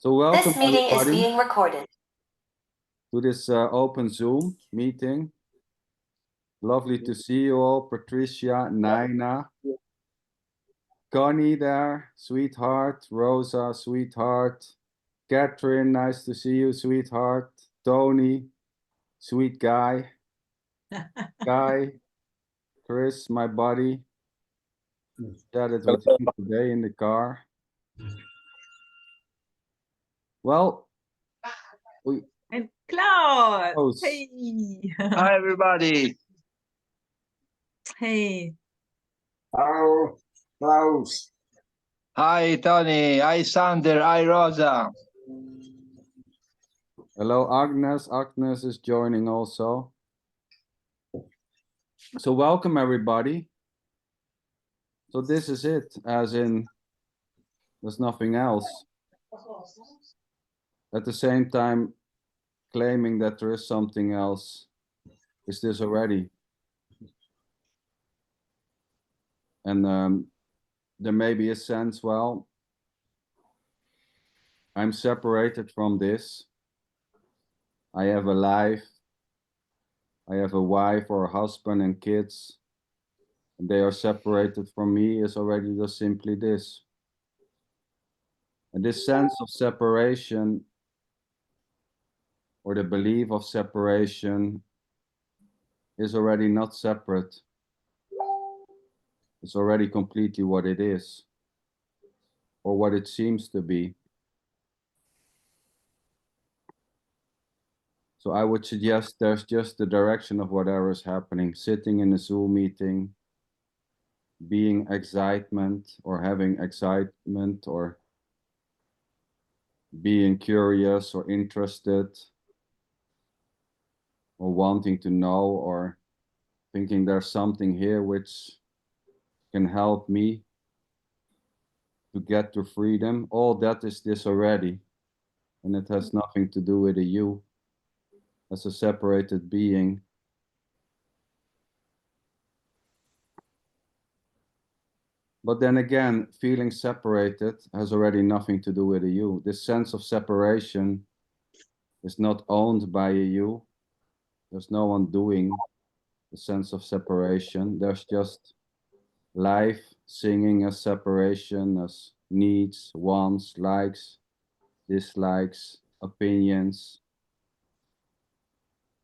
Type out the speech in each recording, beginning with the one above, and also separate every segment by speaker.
Speaker 1: So welcome
Speaker 2: This meeting is
Speaker 1: everybody
Speaker 2: being recorded.
Speaker 1: to this open Zoom meeting. Lovely to see you all. Patricia, Naina, Connie there, sweetheart. Rosa, sweetheart. Catherine, nice to see you, sweetheart. Tony, sweet guy. Guy, Chris, my buddy. Chatted with him today in the car. Well,
Speaker 3: And Claude.
Speaker 1: Oh,
Speaker 3: Hey.
Speaker 4: Hi, everybody.
Speaker 3: Hey.
Speaker 5: Hello, Klaus.
Speaker 4: Hi, Tony. Hi, Sander. Hi, Rosa.
Speaker 1: hello, Agnes. Agnes is joining also. So welcome everybody. So this is it, as in there's nothing else. At the same time, claiming that there is something else. Is this already? And there may be a sense, well, I'm separated from this. I have a life. I have a wife or a husband and kids. And they are separated from me is already just simply this. And this sense of separation or the belief of separation is already not separate. It's already completely what it is, or what it seems to be. So I would suggest there's just the direction of whatever is happening, sitting in a Zoom meeting, being excitement or having excitement or being curious or interested or wanting to know or thinking there's something here which can help me to get to freedom. All that is this already, and it has nothing to do with a you as a separated being. But then again, feeling separated has already nothing to do with a you. This sense of separation is not owned by a you. There's no one doing the sense of separation. There's just life singing as separation, as needs, wants, likes, dislikes, opinions,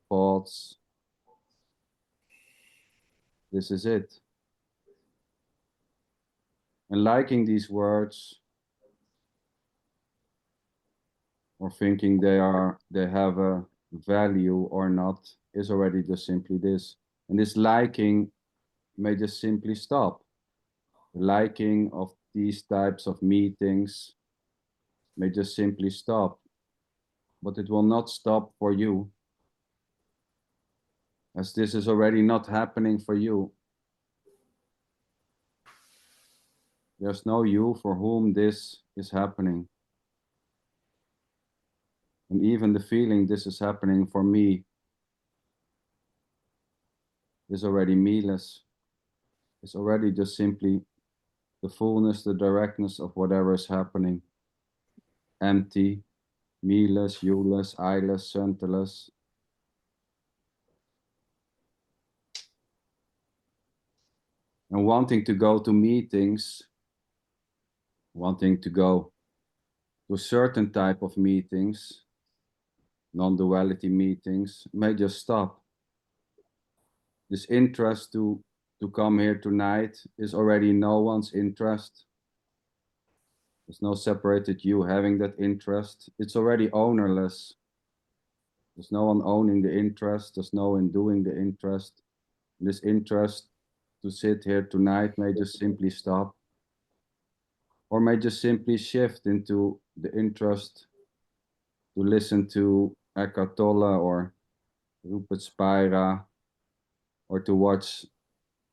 Speaker 1: thoughts. This is it. And liking these words or thinking they have a value or not is already just simply this. And this liking may just simply stop. The liking of these types of meetings may just simply stop, but it will not stop for you, as this is already not happening for you. There's no you for whom this is happening. And even the feeling this is happening for me is already me-less. It's already just simply the fullness, the directness of whatever is happening. Empty, me-less, you-less, I-less, centerless. And wanting to go to meetings, wanting to go to a certain type of meetings, non-duality meetings, may just stop. This interest to come here tonight is already no one's interest. There's no separated you having that interest. It's already ownerless. There's no one owning the interest. There's no one doing the interest. This interest to sit here tonight may just simply stop, or may just simply shift into the interest to listen to Eckhart Tolle or Rupert Spira, or to watch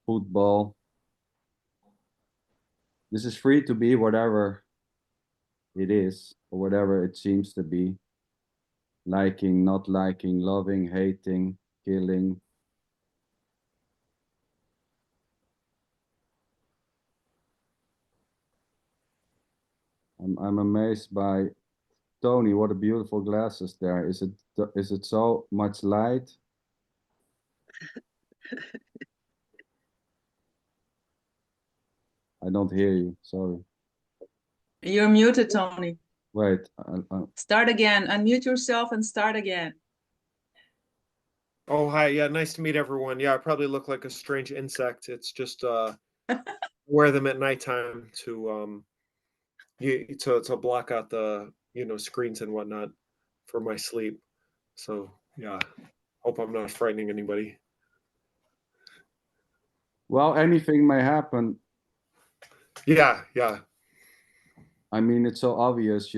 Speaker 1: football. This is free to be whatever it is, or whatever it seems to be. Liking, not liking, loving, hating, killing. I'm amazed by Tony, what a beautiful glasses there. Is it so much light? I don't hear you, sorry.
Speaker 3: You're muted, Tony.
Speaker 1: Wait.
Speaker 3: Start again. Unmute yourself and start again.
Speaker 2: Oh, hi. Yeah, nice to meet everyone. Yeah, I probably look like a strange insect. It's just wear them at nighttime to to block out the screens and whatnot for my sleep. So yeah, hope I'm not frightening anybody.
Speaker 1: Well, anything may happen.
Speaker 2: Yeah, yeah.
Speaker 1: I mean, it's so obvious,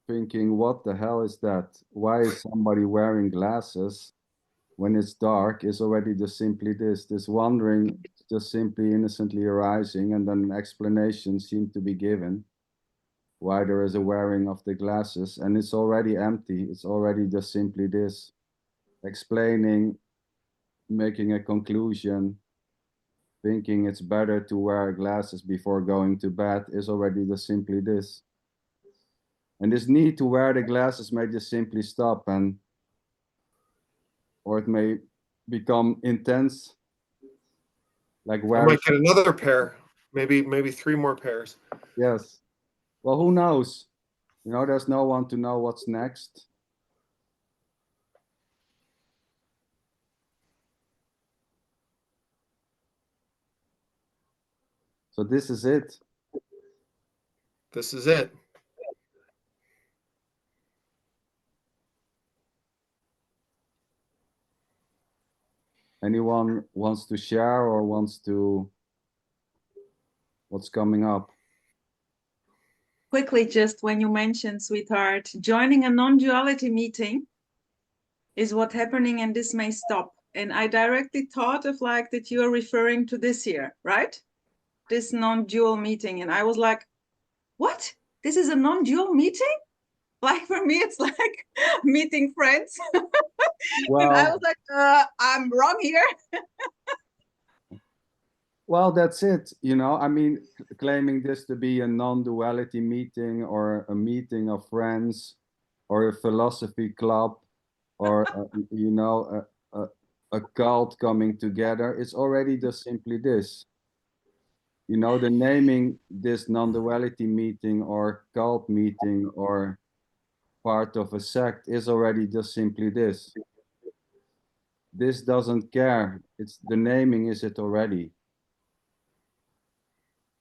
Speaker 1: thinking, what the hell is that? Why is somebody wearing glasses when it's dark is already just simply this. This wondering just simply innocently arising, and then an explanation seemed to be given why there is a wearing of the glasses, and it's already empty. It's already just simply this. Explaining, making a conclusion, thinking it's better to wear glasses before going to bed is already just simply this. And this need to wear the glasses may just simply stop, or it may become intense, like
Speaker 2: I
Speaker 1: wearing.
Speaker 2: might get another pair, maybe 3 more pairs.
Speaker 1: Yes. Well, who knows? There's no one to know what's next. So this is it.
Speaker 2: This is it.
Speaker 1: Anyone wants to share or wants to, what's coming up?
Speaker 3: Quickly, just when you mentioned, sweetheart, joining a non-duality meeting is what's happening, and this may stop. And I directly thought of like that you are referring to this here, right? This non-dual meeting. And I was like, what? This is a non-dual meeting? Like for me, it's like meeting friends.
Speaker 1: Well,
Speaker 3: and I was like, I'm wrong here.
Speaker 1: well, that's it. I mean, claiming this to be a non-duality meeting or a meeting of friends or a philosophy club or, a cult coming together, it's already just simply this. The naming this non-duality meeting or cult meeting or part of a sect is already just simply this. This doesn't care. It's the naming is it already.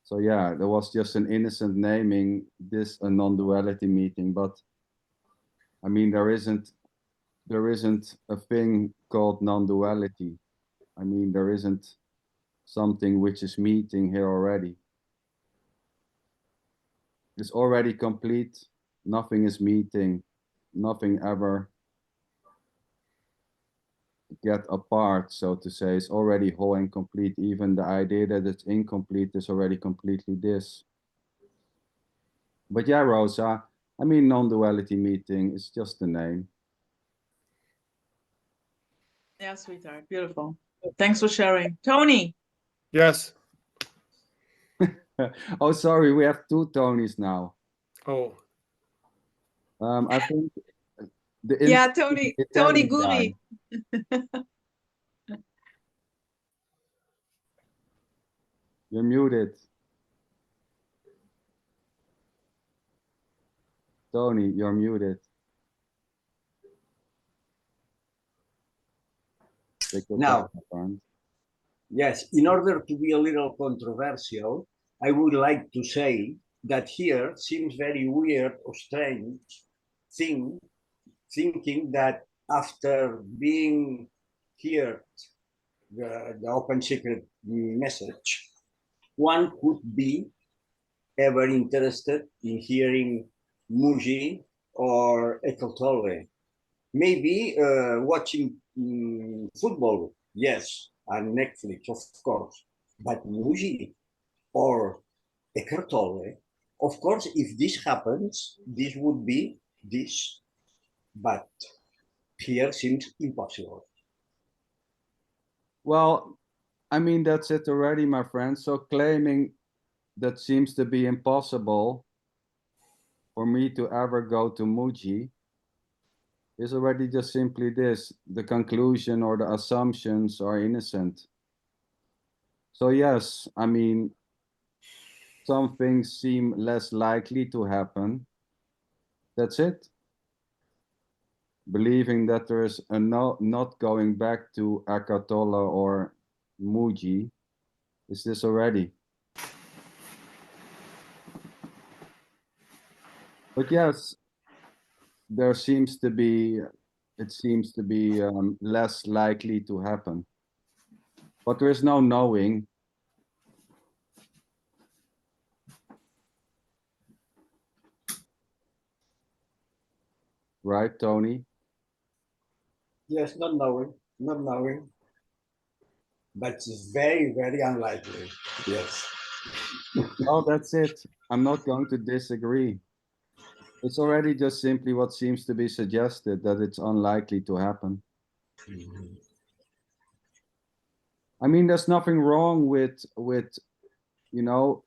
Speaker 1: So yeah, there was just an innocent naming this a non-duality meeting, but I mean there isn't a thing called non-duality. I mean there isn't something which is meeting here already. It's already complete. Nothing is meeting. Nothing ever get apart, so to say. It's already whole and complete. Even the idea that it's incomplete is already completely this. But yeah, Rosa, I mean, non-duality meeting is just a name.
Speaker 3: Yeah, sweetheart. Beautiful. Thanks for sharing. Tony.
Speaker 2: Yes.
Speaker 1: Oh, sorry, we have 2 Tonys now.
Speaker 2: Oh.
Speaker 1: I think
Speaker 3: Yeah, Tony
Speaker 1: Italian
Speaker 3: Guri.
Speaker 1: You're muted. Tony, you're muted.
Speaker 5: Now, yes, in order to be a little controversial, I would like to say that here seems very weird or strange thinking that after being here the open secret message, one could be ever interested in hearing Muji or Eckhart Tolle. Maybe watching football, yes, and Netflix, of course. But Muji or Eckhart Tolle, of course, if this happens, this would be this. But here seems impossible.
Speaker 1: Well, I mean, that's it already, my friend. So claiming that seems to be impossible for me to ever go to Muji is already just simply this: the conclusion or the assumptions are innocent. So yes, I mean, some things seem less likely to happen. That's it. Believing that there is a not going back to Akatola or Muji is this already. But yes, there seems to be, it seems to be less likely to happen. But there is no knowing. Right, Tony?
Speaker 5: Yes, not knowing, but it's very, very unlikely. Yes.
Speaker 1: Oh, that's it. I'm not going to disagree. It's already just simply what seems to be suggested, that it's unlikely to happen.
Speaker 5: Mhm.
Speaker 1: I mean, there's nothing wrong with you know,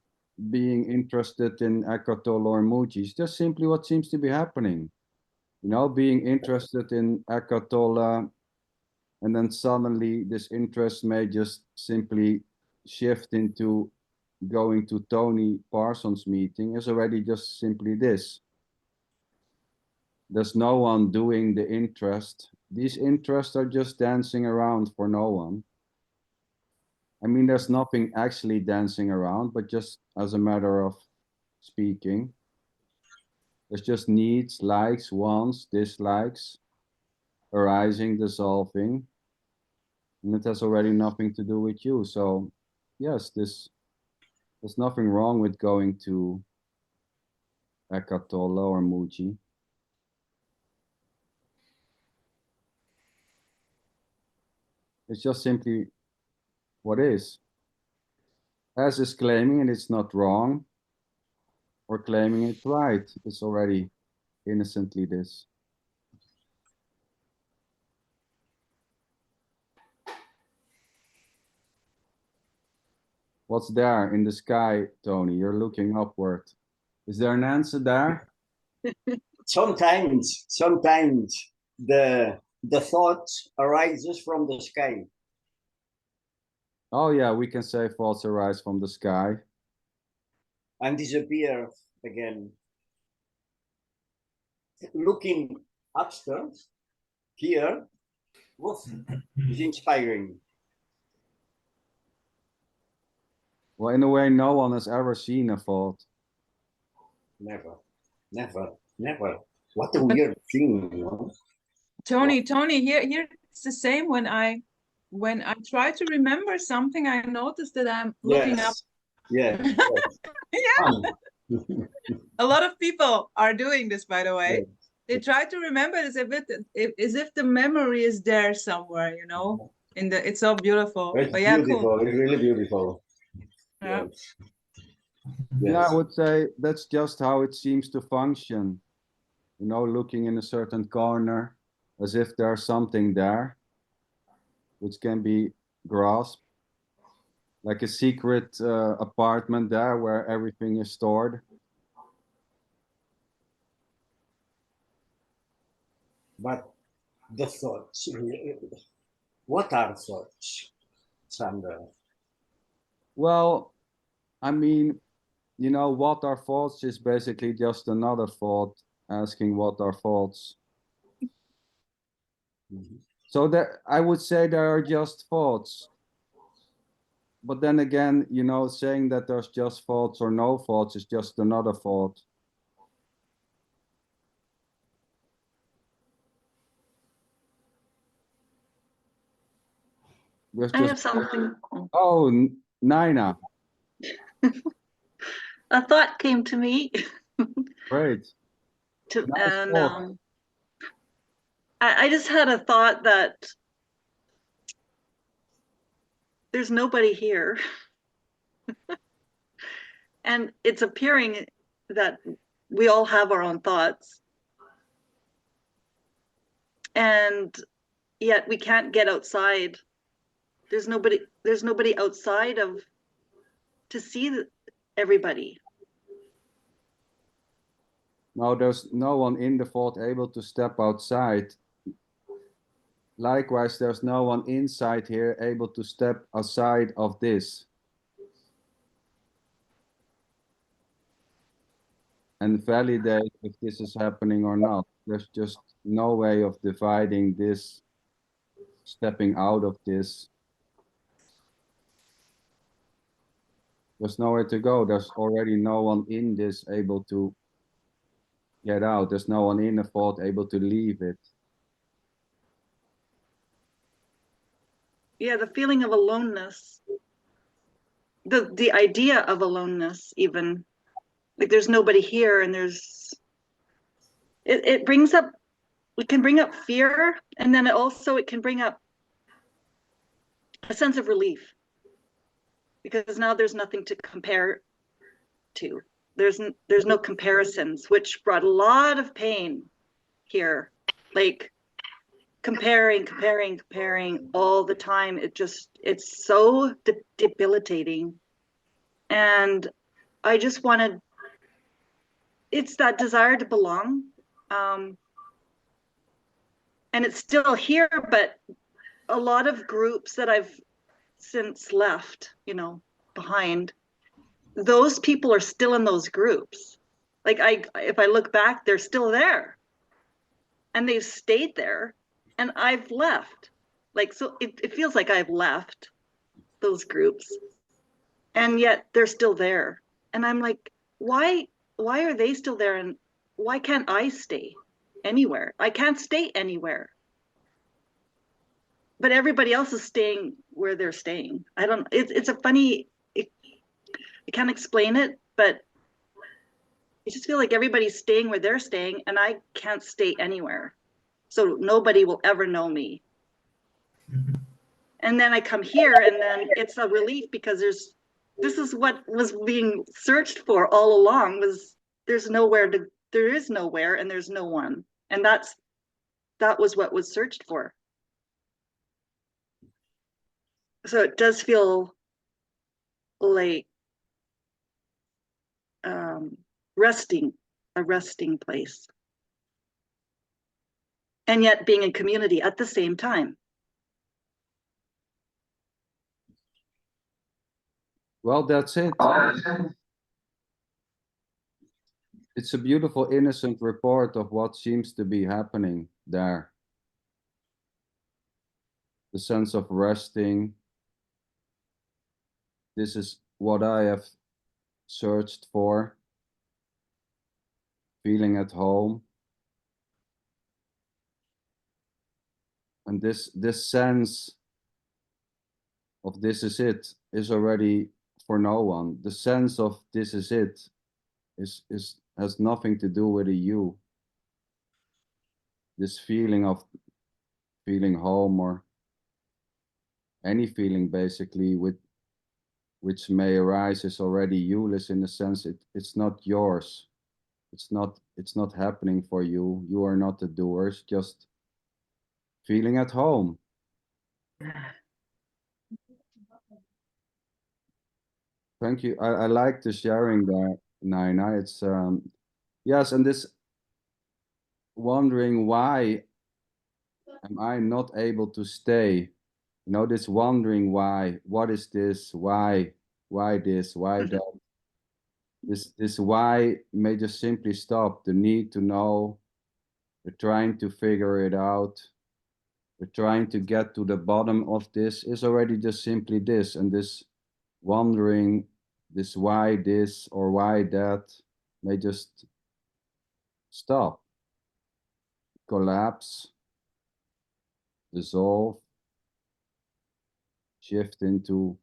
Speaker 1: being interested in Eckhart Tolle or Muji. It's just simply what seems to be happening. You know, being interested in Eckhart Tolle, and then suddenly this interest may just simply shift into going to Tony Parsons' meeting is already just simply this. There's no one doing the interest. These interests are just dancing around for no one. I mean, there's nothing actually dancing around, but just as a matter of speaking, there's just needs, likes, wants, dislikes, arising, dissolving, and it has already nothing to do with you. So, yes, there's nothing wrong with going to Eckhart Tolle or Muji. It's just simply what is. As is claiming and it's not wrong, or claiming it right. It's already innocently this. What's there in the sky, Tony? You're looking upward. Is there an answer there?
Speaker 5: Sometimes the thought arises from the sky.
Speaker 1: Oh yeah, we can say thoughts arise from the sky.
Speaker 5: And disappear again. Looking upstairs here is inspiring.
Speaker 1: Well, in a way, no one has ever seen a thought.
Speaker 5: Never. What a weird thing, you know?
Speaker 3: Tony, here it's the same. When I try to remember something, I notice that I'm looking up.
Speaker 5: Yes.
Speaker 3: Yeah. A lot of people are doing this, by the way.
Speaker 5: Yes.
Speaker 3: They try to remember as if the memory is there somewhere, you know. It's so beautiful.
Speaker 5: It's
Speaker 3: but yeah,
Speaker 5: beautiful.
Speaker 3: cool.
Speaker 5: It's really beautiful.
Speaker 3: Yeah.
Speaker 5: Yes.
Speaker 1: Yeah, I would say that's just how it seems to function. You know, looking in a certain corner as if there's something there, which can be grasped, like a secret apartment there where everything is stored.
Speaker 5: But the thoughts, what are thoughts, Sander?
Speaker 1: Well, I mean, you know, what are thoughts is basically just another thought asking what are thoughts.
Speaker 5: Mm-hmm.
Speaker 1: So that I would say there are just thoughts. But then again, you know, saying that there's just thoughts or no thoughts is just another thought. There's
Speaker 6: I
Speaker 1: just,
Speaker 6: have something.
Speaker 1: oh, Nina,
Speaker 6: A thought came to me,
Speaker 1: great. Nice
Speaker 6: and
Speaker 1: thought.
Speaker 6: I just had a thought that there's nobody here, and it's appearing that we all have our own thoughts, and yet we can't get outside. There's nobody outside of to see everybody.
Speaker 1: No, there's no one in the thought able to step outside. Likewise, there's no one inside here able to step aside of this and validate if this is happening or not. There's just no way of dividing this, stepping out of this. There's nowhere to go. There's already no one in this able to get out. There's no one in the thought able to leave it.
Speaker 6: Yeah, the feeling of aloneness, the idea of aloneness, even like there's nobody here, and it brings up, it can bring up fear, and then it can bring up a sense of relief, because now there's nothing to compare to. There's no comparisons, which brought a lot of pain here, like comparing all the time. It's so debilitating. And I just wanted, it's that desire to belong. And it's still here, but a lot of groups that I've since left, behind, those people are still in those groups. Like if I look back, they're still there, and they've stayed there, and I've left. Like, so it feels like I've left those groups, and yet they're still there. And I'm like, why are they still there? And why can't I stay anywhere? I can't stay anywhere. But everybody else is staying where they're staying. It's a funny, I can't explain it, but I just feel like everybody's staying where they're staying, and I can't stay anywhere. So nobody will ever know me. And then I come here, and then it's a relief, because this is what was being searched for all along, was there is nowhere, and there's no one. And that was what was searched for. So it does feel like a resting place, and yet being in community at the same time.
Speaker 1: Well, that's it. It's a beautiful, innocent report of what seems to be happening there. The sense of resting. This is what I have searched for. Feeling at home. And this sense of this is it is already for no one. The sense of this is it has nothing to do with a you. This feeling of feeling home, or any feeling basically which may arise, is already you-less, in the sense it's not yours. It's not happening for you. You are not the doer. It's just feeling at home. Thank you. I like the sharing there, Naina. It's yes, and this wondering, why am I not able to stay? This wondering why. What is this? Why this? Why that? This why may just simply stop. The need to know. We're trying to figure it out. We're trying to get to the bottom of this is already just simply this, and this wondering, this why this or why that, may just stop, collapse, dissolve, shift into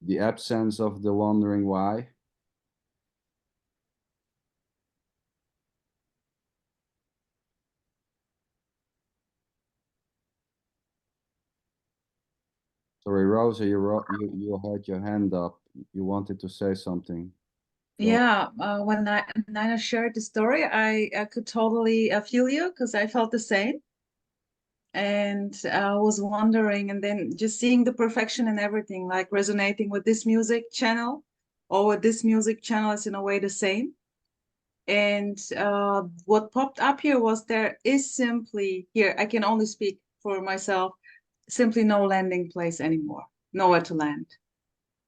Speaker 1: the absence of the wondering why. Sorry, Rosa, you had your hand up. You wanted to say something.
Speaker 3: Yeah, when Nina shared the story, I could totally feel you, because I felt the same. And I was wondering, and then just seeing the perfection and everything, like resonating with this music channel, or with this music channel is in a way the same. And what popped up here was there is simply, here, I can only speak for myself, simply no landing place anymore, nowhere to land.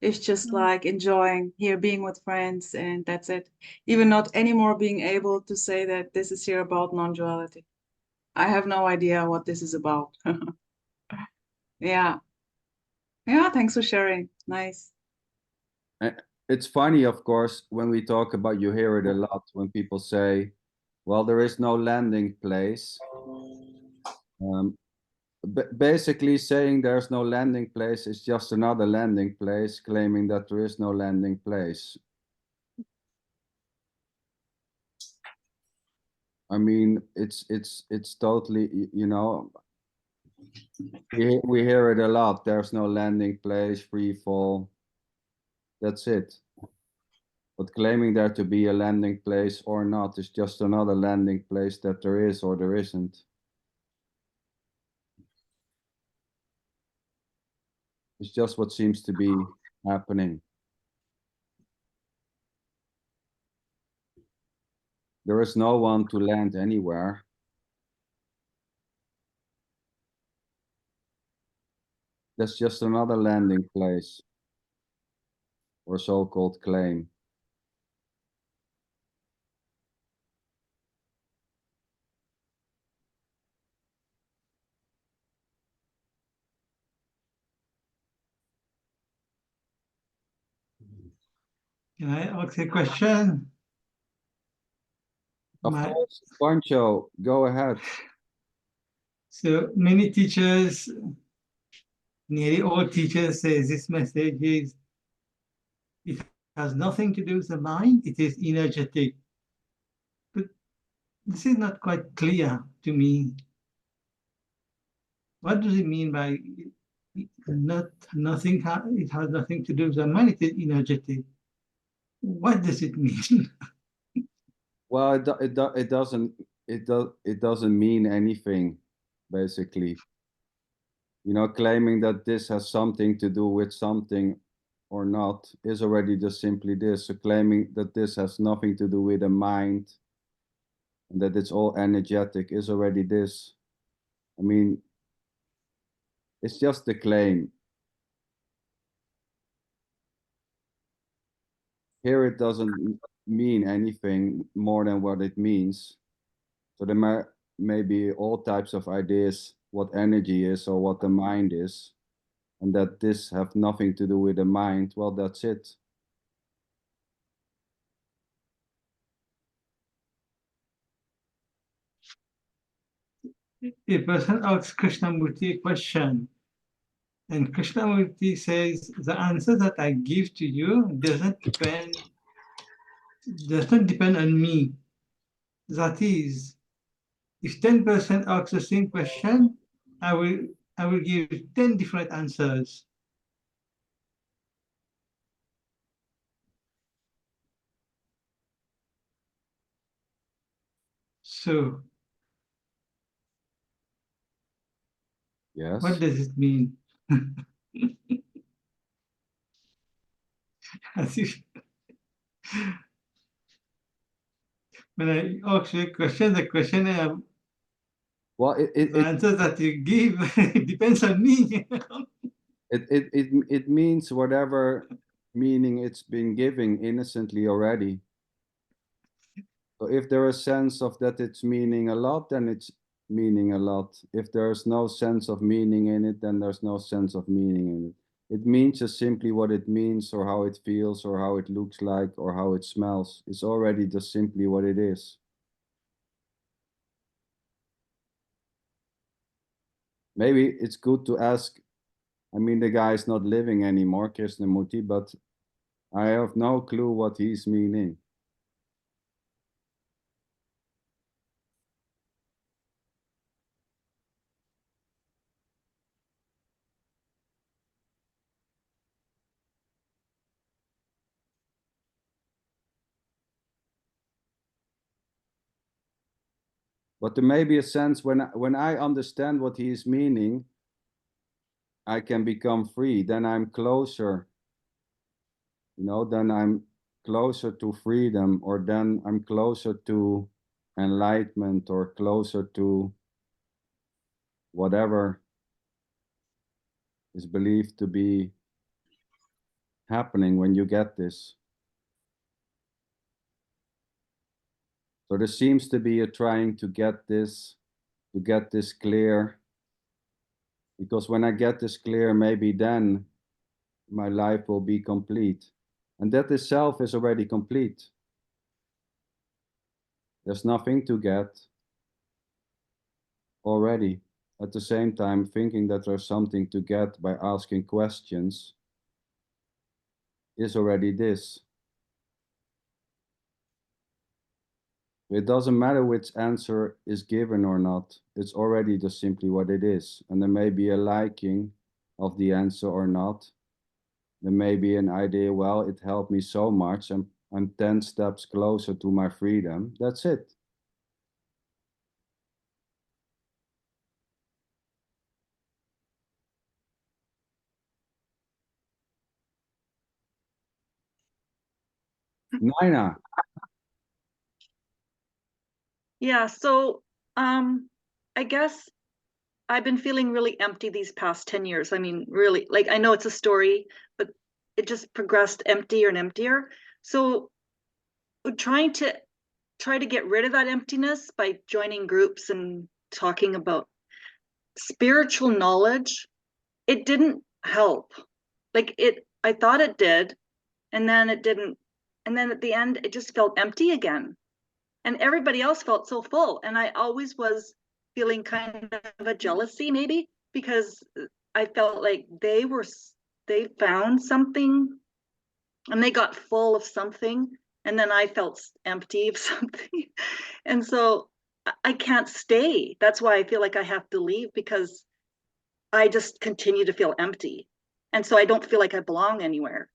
Speaker 3: It's just like enjoying here, being with friends, and that's it. Even not anymore being able to say that this is here about non-duality. I have no idea what this is about. Yeah. Yeah, thanks for sharing. Nice.
Speaker 1: It's funny, of course, when we talk about, you hear it a lot when people say, well, there is no landing place. Basically saying there's no landing place is just another landing place claiming that there is no landing place. I mean, it's totally, you know, we hear it a lot. There's no landing place, free fall. That's it. But claiming there to be a landing place or not is just another landing place that there is or there isn't. It's just what seems to be happening. There is no one to land anywhere. That's just another landing place or so-called claim.
Speaker 7: Can I ask a question?
Speaker 1: Of course, Pancho, go ahead.
Speaker 7: So many teachers, nearly all teachers say this message is, it has nothing to do with the mind, it is energetic. But this is not quite clear to me. What does it mean by it has nothing to do with the mind, it is energetic? What does it mean?
Speaker 1: Well, it doesn't mean anything, basically. You know, claiming that this has something to do with something or not is already just simply this. So claiming that this has nothing to do with the mind and that it's all energetic is already this. I mean, it's just a claim. Here it doesn't mean anything more than what it means. So there may be all types of ideas what energy is or what the mind is, and that this have nothing to do with the mind. Well, that's it.
Speaker 7: A person asks Krishnamurti a question, and Krishnamurti says, the answer that I give to you does not depend on me. That is, if 10% asks the same question, I will give 10 different answers. So,
Speaker 1: Yes.
Speaker 7: what does it mean? As if when I ask you a question, the question
Speaker 1: Well,
Speaker 7: the answer that you give depends on me.
Speaker 1: it means whatever meaning it's been giving innocently already. So if there is a sense of that it's meaning a lot, then it's meaning a lot. If there's no sense of meaning in it, then there's no sense of meaning in it. It means just simply what it means or how it feels or how it looks like or how it smells. It's already just simply what it is. Maybe it's good to ask. I mean, the guy is not living anymore, Krishnamurti, but I have no clue what he's meaning. But there may be a sense when I understand what he is meaning, I can become free. Then I'm closer. You know, then I'm closer to freedom, or then I'm closer to enlightenment, or closer to whatever is believed to be happening when you get this. So there seems to be a trying to get this clear, because when I get this clear, maybe then my life will be complete. And that itself is already complete. There's nothing to get already. At the same time, thinking that there's something to get by asking questions is already this. It doesn't matter which answer is given or not. It's already just simply what it is. And there may be a liking of the answer or not. There may be an idea, well, it helped me so much. I'm 10 steps closer to my freedom. That's it. Naina.
Speaker 6: Yeah, so I guess I've been feeling really empty these past 10 years. I mean, really, like I know it's a story, but it just progressed emptier and emptier. So try to get rid of that emptiness by joining groups and talking about spiritual knowledge. It didn't help. I thought it did, and then it didn't. And then at the end, it just felt empty again. And everybody else felt so full. And I always was feeling kind of a jealousy, maybe, because I felt like they found something and they got full of something. And then I felt empty of something. And so I can't stay. That's why I feel like I have to leave, because I just continue to feel empty. And so I don't feel like I belong anywhere.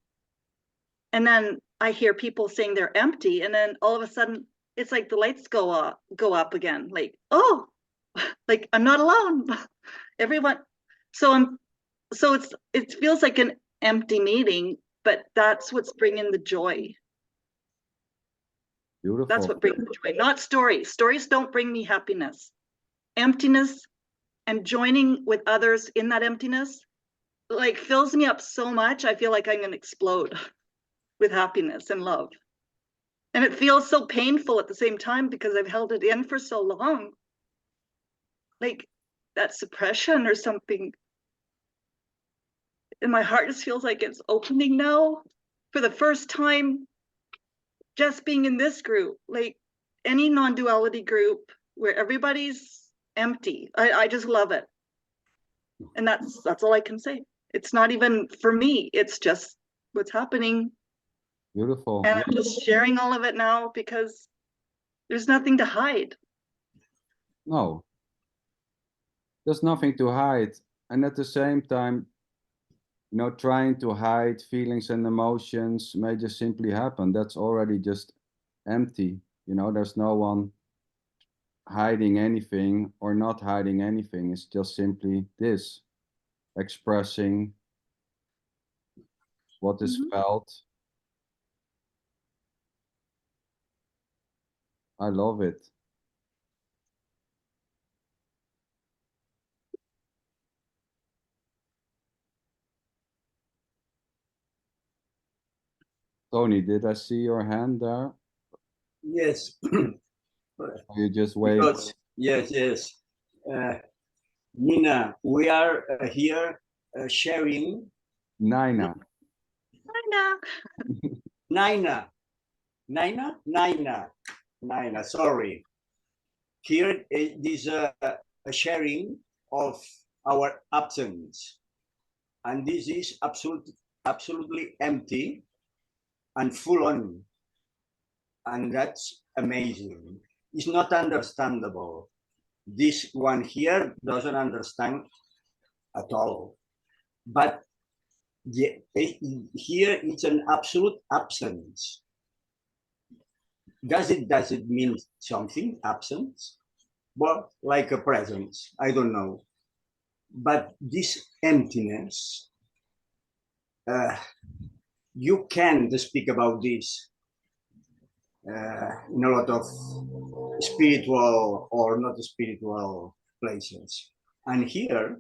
Speaker 6: And then I hear people saying they're empty. And then all of a sudden, it's like the lights go up again. Like, oh, like I'm not alone. Everyone. So it feels like an empty meeting, but that's what's bringing the joy.
Speaker 1: Beautiful.
Speaker 6: That's what brings the joy, not stories. Stories don't bring me happiness. Emptiness and joining with others in that emptiness, like, fills me up so much. I feel like I'm going to explode with happiness and love. And it feels so painful at the same time because I've held it in for so long. Like that suppression or something. And my heart just feels like it's opening now for the first time, just being in this group, like any non-duality group where everybody's empty. I just love it. And that's all I can say. It's not even for me. It's just what's happening.
Speaker 1: Beautiful.
Speaker 6: And I'm just sharing all of it now because there's nothing to hide.
Speaker 1: No. There's nothing to hide. And at the same time, trying to hide feelings and emotions may just simply happen. That's already just empty. There's no one hiding anything or not hiding anything. It's just simply this, expressing what is felt. I love it. Tony, did I see your hand there?
Speaker 5: Yes.
Speaker 1: Or you just wait?
Speaker 5: Yes. Nina, we are here sharing.
Speaker 1: Naina.
Speaker 5: Nina, sorry. Here is a sharing of our absence. And this is absolutely empty and full on. And that's amazing. It's not understandable. This one here doesn't understand at all. But here it's an absolute absence. Does it mean something, absence? Well, like a presence, I don't know. But this emptiness, you can't speak about this in a lot of spiritual or not spiritual places. And here,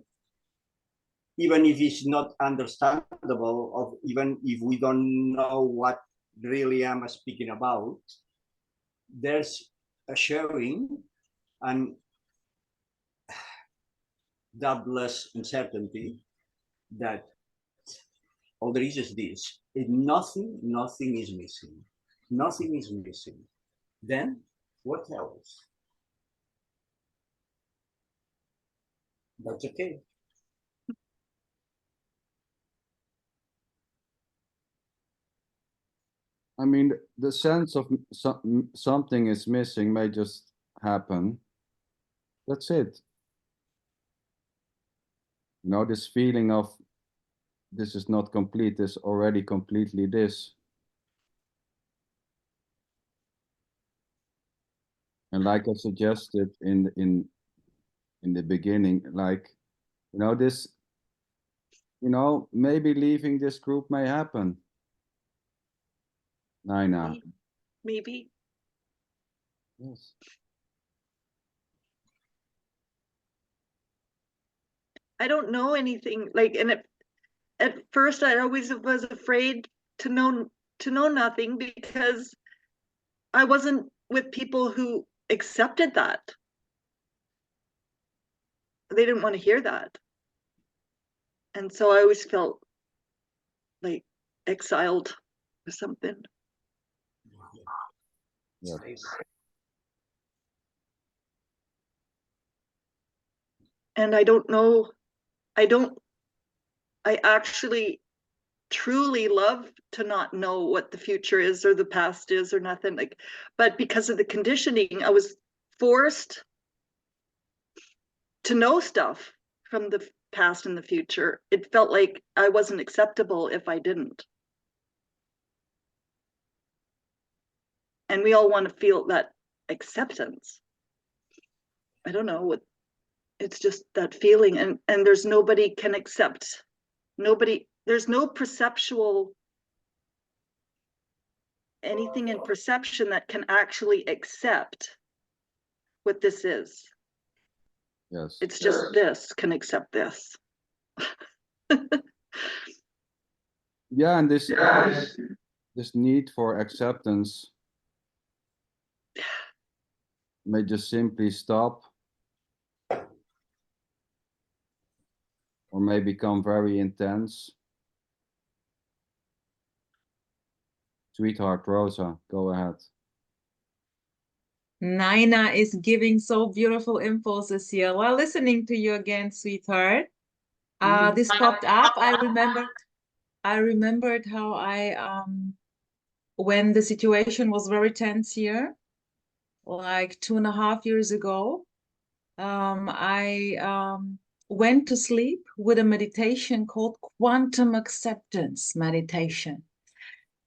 Speaker 5: even if it's not understandable, of even if we don't know what really I'm speaking about, there's a sharing and boundless uncertainty that all there is this. Nothing is missing. Nothing is missing. Then what else? That's okay.
Speaker 1: I mean, the sense of something is missing may just happen. That's it. You know, this feeling of this is not complete, is already completely this. And like I suggested in the beginning, like, you know, this, you know, maybe leaving this group may happen. Naina.
Speaker 6: Maybe.
Speaker 1: Yes.
Speaker 6: I don't know anything, like, and at first I always was afraid to know nothing, because I wasn't with people who accepted that. They didn't want to hear that. And so I always felt like exiled or something.
Speaker 1: Yes.
Speaker 6: And I actually truly love to not know what the future is or the past is or nothing, like, but because of the conditioning, I was forced to know stuff from the past and the future. It felt like I wasn't acceptable if I didn't. And we all want to feel that acceptance. I don't know what, it's just that feeling, and there's nobody can accept. Nobody, there's no perceptual anything in perception that can actually accept what this is.
Speaker 1: Yes.
Speaker 6: It's just this can accept this.
Speaker 1: Yeah, and this need for acceptance may just simply stop, or may become very intense. Sweetheart Rosa, go ahead.
Speaker 3: Naina is giving so beautiful impulses here. While listening to you again, sweetheart, this popped up. I remembered how when the situation was very tense here, like 2.5 years ago, I went to sleep with a meditation called quantum acceptance meditation.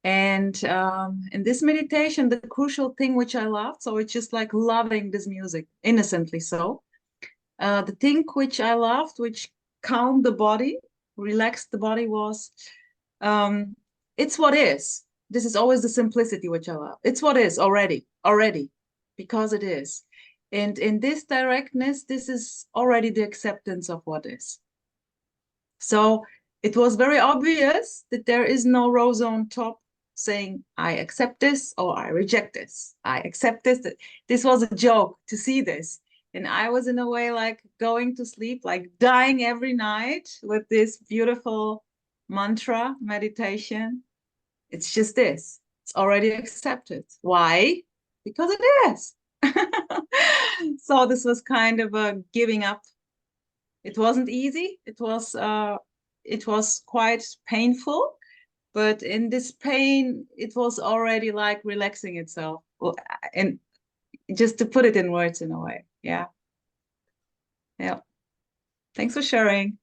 Speaker 3: And in this meditation, the crucial thing which I loved, so it's just like loving this music, innocently so. The thing which I loved, which calmed the body, relaxed the body, was it's what is. This is always the simplicity which I love. It's what is already, because it is. And in this directness, this is already the acceptance of what is. So it was very obvious that there is no rose on top saying, I accept this or I reject this. I accept this. This was a joke to see this. And I was in a way like going to sleep, like dying every night with this beautiful mantra meditation. It's just this. It's already accepted. Why? Because it is. So this was kind of a giving up. It wasn't easy. It was quite painful. But in this pain, it was already like relaxing itself. And just to put it in words in a way. Yeah. Yeah. Thanks for sharing.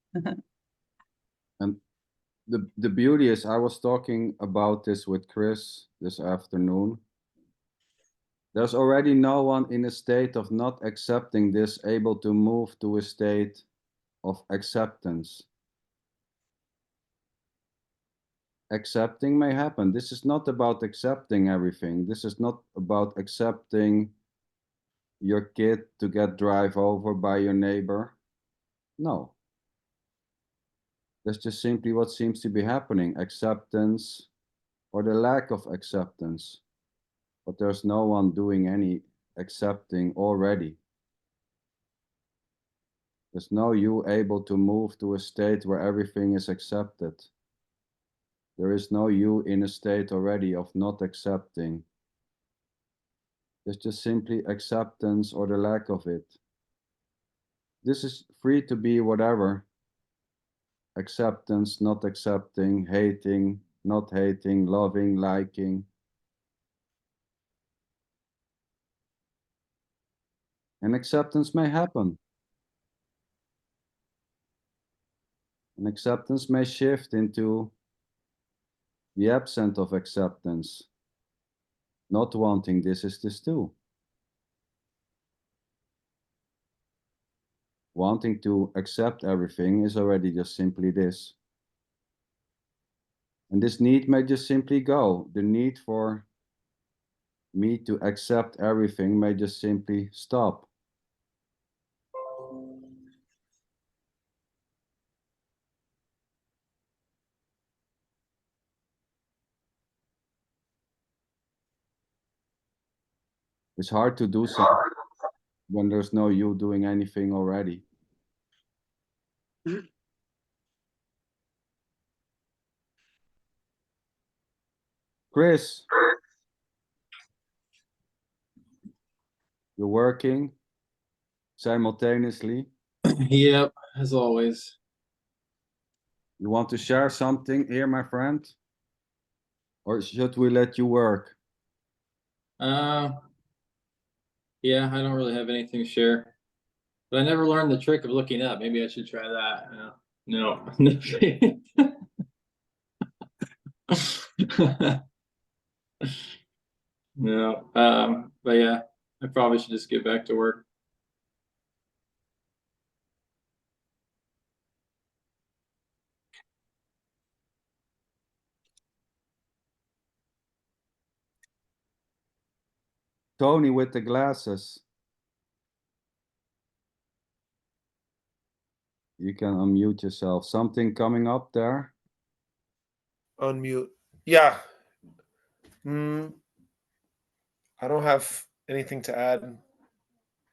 Speaker 1: And the beauty is, I was talking about this with Chris this afternoon. There's already no one in a state of not accepting this able to move to a state of acceptance. accepting may happen. This is not about accepting everything. This is not about accepting your kid to get drive over by your neighbor. No. That's just simply what seems to be happening. Acceptance or the lack of acceptance. But there's no one doing any accepting already. There's no you able to move to a state where everything is accepted. There is no you in a state already of not accepting. There's just simply acceptance or the lack of it. This is free to be whatever. Acceptance, not accepting, hating, not hating, loving, liking. And acceptance may happen. And acceptance may shift into the absence of acceptance. Not wanting this is this too. Wanting to accept everything is already just simply this. And this need may just simply go. The need for me to accept everything may just simply stop. It's hard to do something when there's no you doing anything already. Chris, you're working simultaneously.
Speaker 8: Yep, as always.
Speaker 1: You want to share something here, my friend? Or should we let you work?
Speaker 8: Yeah, I don't really have anything to share. But I never learned the trick of looking up. Maybe I should try that. No. No. But yeah, I probably should just get back to work.
Speaker 1: Tony with the glasses. You can unmute yourself. Something coming up there?
Speaker 2: Unmute. Yeah. I don't have anything to add.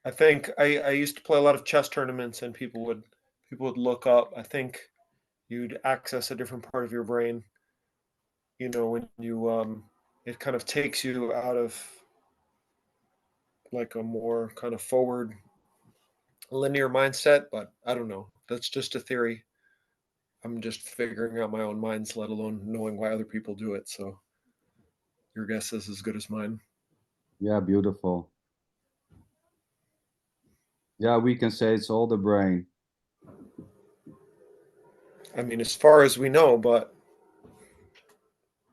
Speaker 2: I think I used to play a lot of chess tournaments, and people would look up. I think you'd access a different part of your brain. You know, when you it kind of takes you out of like a more kind of forward linear mindset, but I don't know. That's just a theory. I'm just figuring out my own minds, let alone knowing why other people do it. So your guess is as good as mine.
Speaker 1: Yeah, beautiful. Yeah, we can say it's all the brain.
Speaker 2: I mean, as far as we know, but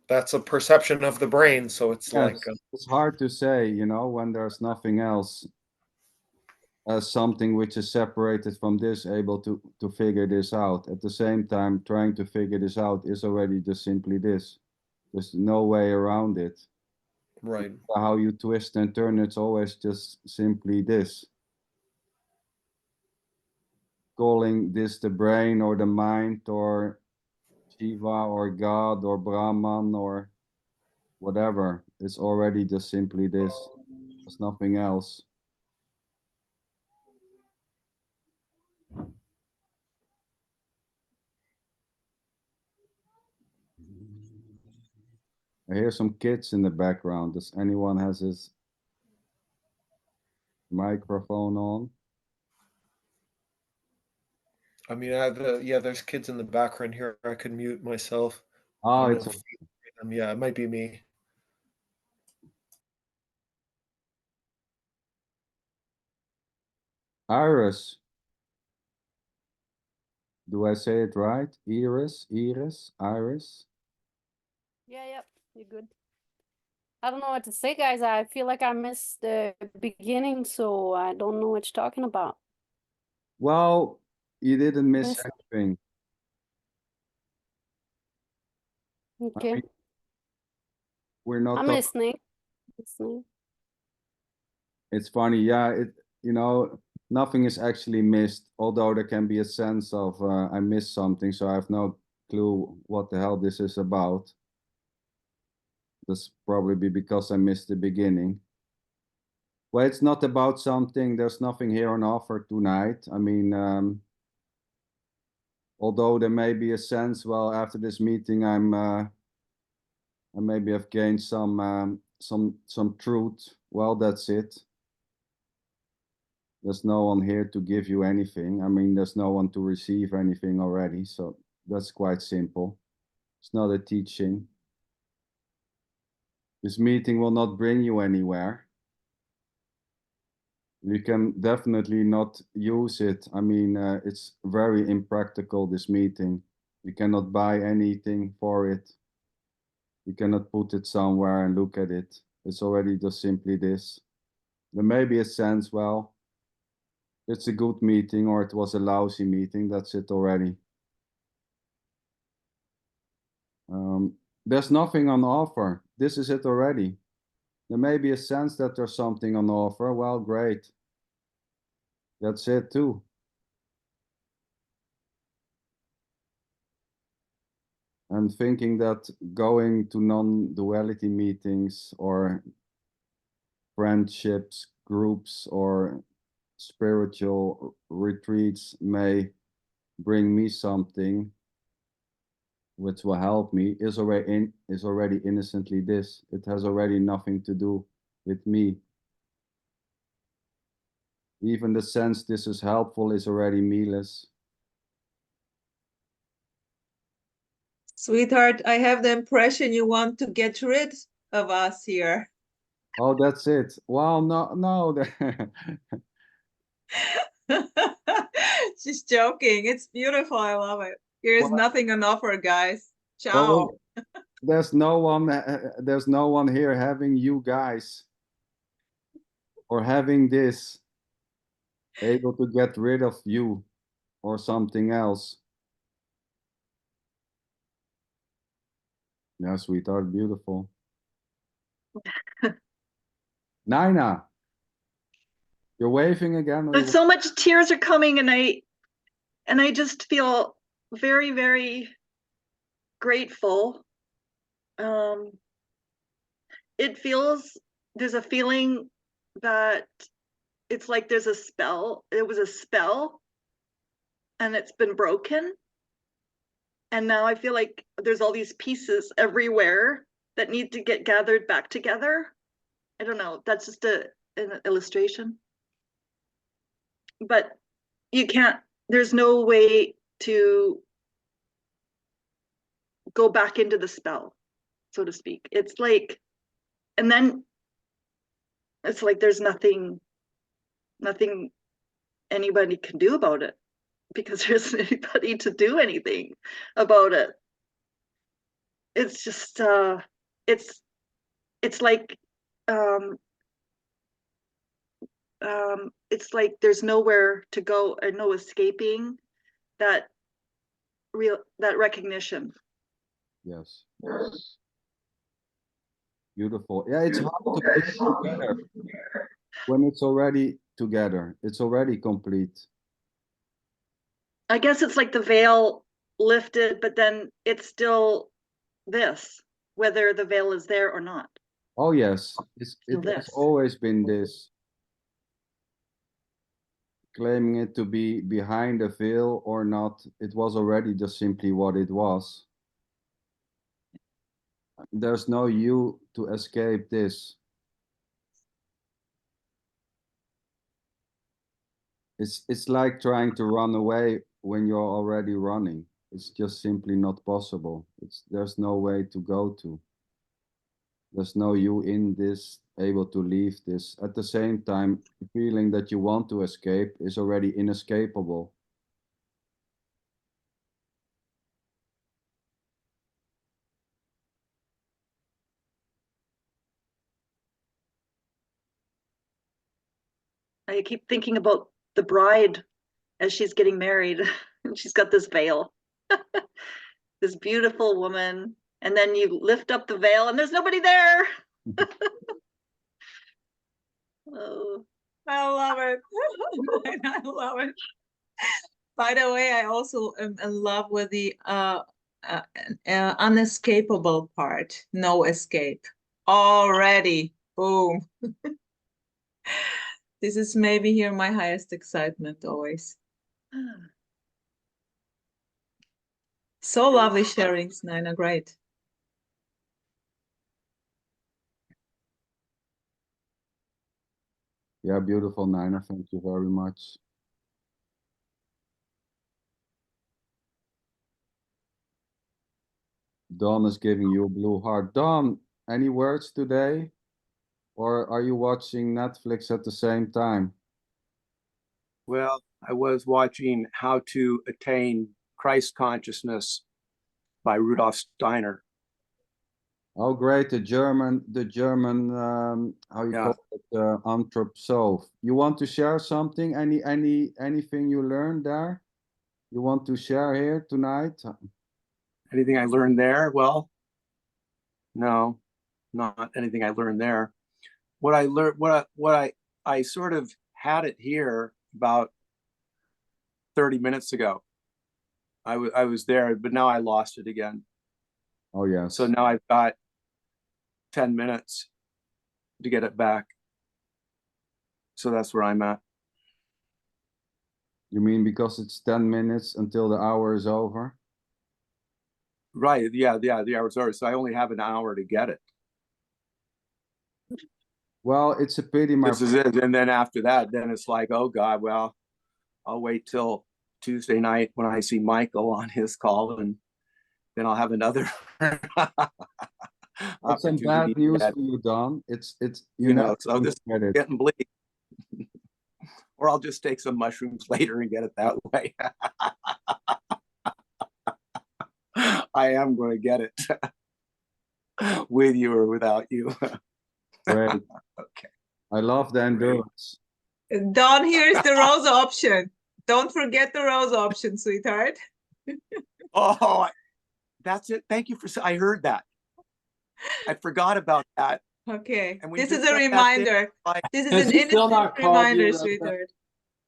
Speaker 2: that's a perception of the brain. So it's
Speaker 1: Yes, it's hard to say, you know, when there's nothing else as something which is separated from this, able to figure this out. At the same time, trying to figure this out is already just simply this. There's no way around it.
Speaker 2: right.
Speaker 1: How you twist and turn, it's always just simply this. Calling this the brain or the mind or Shiva or God or Brahman or whatever. It's already just simply this. There's nothing else. I hear some kids in the background. Does anyone has his microphone on?
Speaker 2: I mean, there's kids in the background here. I could mute myself.
Speaker 1: Oh,
Speaker 2: I don't
Speaker 1: it's
Speaker 2: know if yeah, it might be me.
Speaker 1: Iris. Do I say it right? Iris, Iris?
Speaker 9: Yeah, yep, you're good. I don't know what to say, guys. I feel like I missed the beginning, so I don't know what you're talking about.
Speaker 1: Well, you didn't miss
Speaker 9: Miss-
Speaker 1: anything.
Speaker 9: Okay.
Speaker 1: mean, we're not
Speaker 9: I'm
Speaker 1: talking.
Speaker 9: listening. Listening.
Speaker 1: It's funny, yeah. Nothing is actually missed, although there can be a sense of I missed something, so I have no clue what the hell this is about. That's probably because I missed the beginning. Well, it's not about something. There's nothing here on offer tonight. I mean, although there may be a sense, well, after this meeting, I maybe have gained some truth. Well, that's it. There's no one here to give you anything. I mean, there's no one to receive anything already. So that's quite simple. It's not a teaching. This meeting will not bring you anywhere. You can definitely not use it. I mean, it's very impractical, this meeting. You cannot buy anything for it. You cannot put it somewhere and look at it. It's already just simply this. There may be a sense, well, it's a good meeting or it was a lousy meeting. That's it already. There's nothing on offer. This is it already. There may be a sense that there's something on offer. Well, great. That's it too. And thinking that going to non-duality meetings or friendships, groups, or spiritual retreats may bring me something which will help me is already innocently this. It has already nothing to do with me. Even the sense this is helpful is already me-less.
Speaker 3: Sweetheart, I have the impression you want to get rid of us here.
Speaker 1: Oh, that's it. Well, no.
Speaker 3: She's joking. It's beautiful. I love it. Here is nothing on offer, guys. Ciao.
Speaker 1: Well, there's no one here having you guys or having this able to get rid of you or something else. Yeah, sweetheart, beautiful. Nina, you're waving again.
Speaker 6: There's so much tears are coming, and I just feel very, very grateful. It feels, there's a feeling that it's like there's a spell. It was a spell and it's been broken. And now I feel like there's all these pieces everywhere that need to get gathered back together. I don't know, that's just an illustration. But you can't, there's no way to go back into the spell, so to speak. It's like, and then it's like there's nothing anybody can do about it, because there isn't anybody to do anything about it. It's just it's like it's like there's nowhere to go and no escaping that recognition.
Speaker 1: Yes. Beautiful. Yeah, it's hard to put it together when it's already together. It's already complete.
Speaker 6: I guess it's like the veil lifted, but then it's still this, whether the veil is there or not.
Speaker 1: Oh yes, it has always been this. Claiming it to be behind a veil or not, it was already just simply what it was. There's no you to escape this. It's like trying to run away when you're already running. It's just simply not possible. There's no way to go to. There's no you in this, able to leave this. At the same time, the feeling that you want to escape is already inescapable.
Speaker 6: I keep thinking about the bride as she's getting married, and she's got this veil. This beautiful woman, And then you lift up the veil and there's nobody there. Oh.
Speaker 3: I love it. I love it. By the way, I also am in love with the unescapable part. No escape. Already. Boom. This is maybe here my highest excitement always. So lovely sharings, Nina. Great.
Speaker 1: Yeah, beautiful, Nina. Thank you very much. Dawn is giving you a blue heart. Dawn, any words today? Or are you watching Netflix at the same time?
Speaker 10: Well, I was watching How to Attain Christ Consciousness by Rudolf Steiner.
Speaker 1: Oh, great! The German, how you call it, Anthroposoph. You want to share something? Anything you learned there? You want to share here tonight?
Speaker 10: Anything I learned there? Well, no, not anything I learned there. What I learned, I sort of had it here about 30 minutes ago. I was there, but now I lost it again.
Speaker 1: Oh, yes.
Speaker 10: So now I've got 10 minutes to get it back. So that's where I'm at.
Speaker 1: You mean because it's 10 minutes until the hour is over?
Speaker 10: Right. Yeah. The hour's over. So I only have an hour to get it.
Speaker 1: Well, it's a pity, my
Speaker 10: This is it. And then after that, then it's like, oh God, well, I'll wait till Tuesday night when I see Michael on his call, and then I'll have another.
Speaker 1: It's some bad news for you, Don. It's you know,
Speaker 10: so this is getting bleak. Or I'll just take some mushrooms later and get it that way. I am going to get it with you or without you.
Speaker 1: Great.
Speaker 10: Okay.
Speaker 1: I love the endurance.
Speaker 3: Don, here's the rose option. Don't forget the rose option, sweetheart.
Speaker 10: Oh, that's it. Thank you for. I heard that. I forgot about that.
Speaker 3: Okay.
Speaker 10: And
Speaker 3: This is a reminder.
Speaker 10: Like,
Speaker 3: this is an innocent reminder, sweetheart.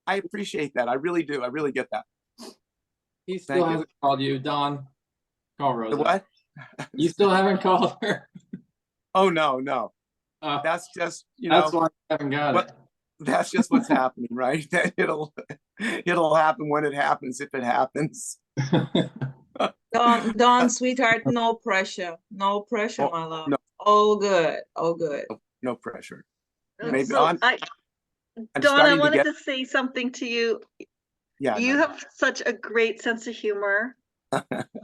Speaker 10: I appreciate that. I really do. I really get that.
Speaker 8: He still hasn't called you, Don. Call Rosa.
Speaker 10: The what?
Speaker 8: You still haven't called her?
Speaker 10: Oh, no. That's just,
Speaker 8: that's why I haven't got it.
Speaker 10: That's just what's happening, right? It'll happen when it happens, if it happens.
Speaker 3: Don, sweetheart, no pressure. No pressure, my love.
Speaker 10: No.
Speaker 3: All good. All good.
Speaker 10: No pressure.
Speaker 6: Maybe so Dawn, I wanted to say something to you.
Speaker 10: Yeah.
Speaker 6: You have such a great sense of humor.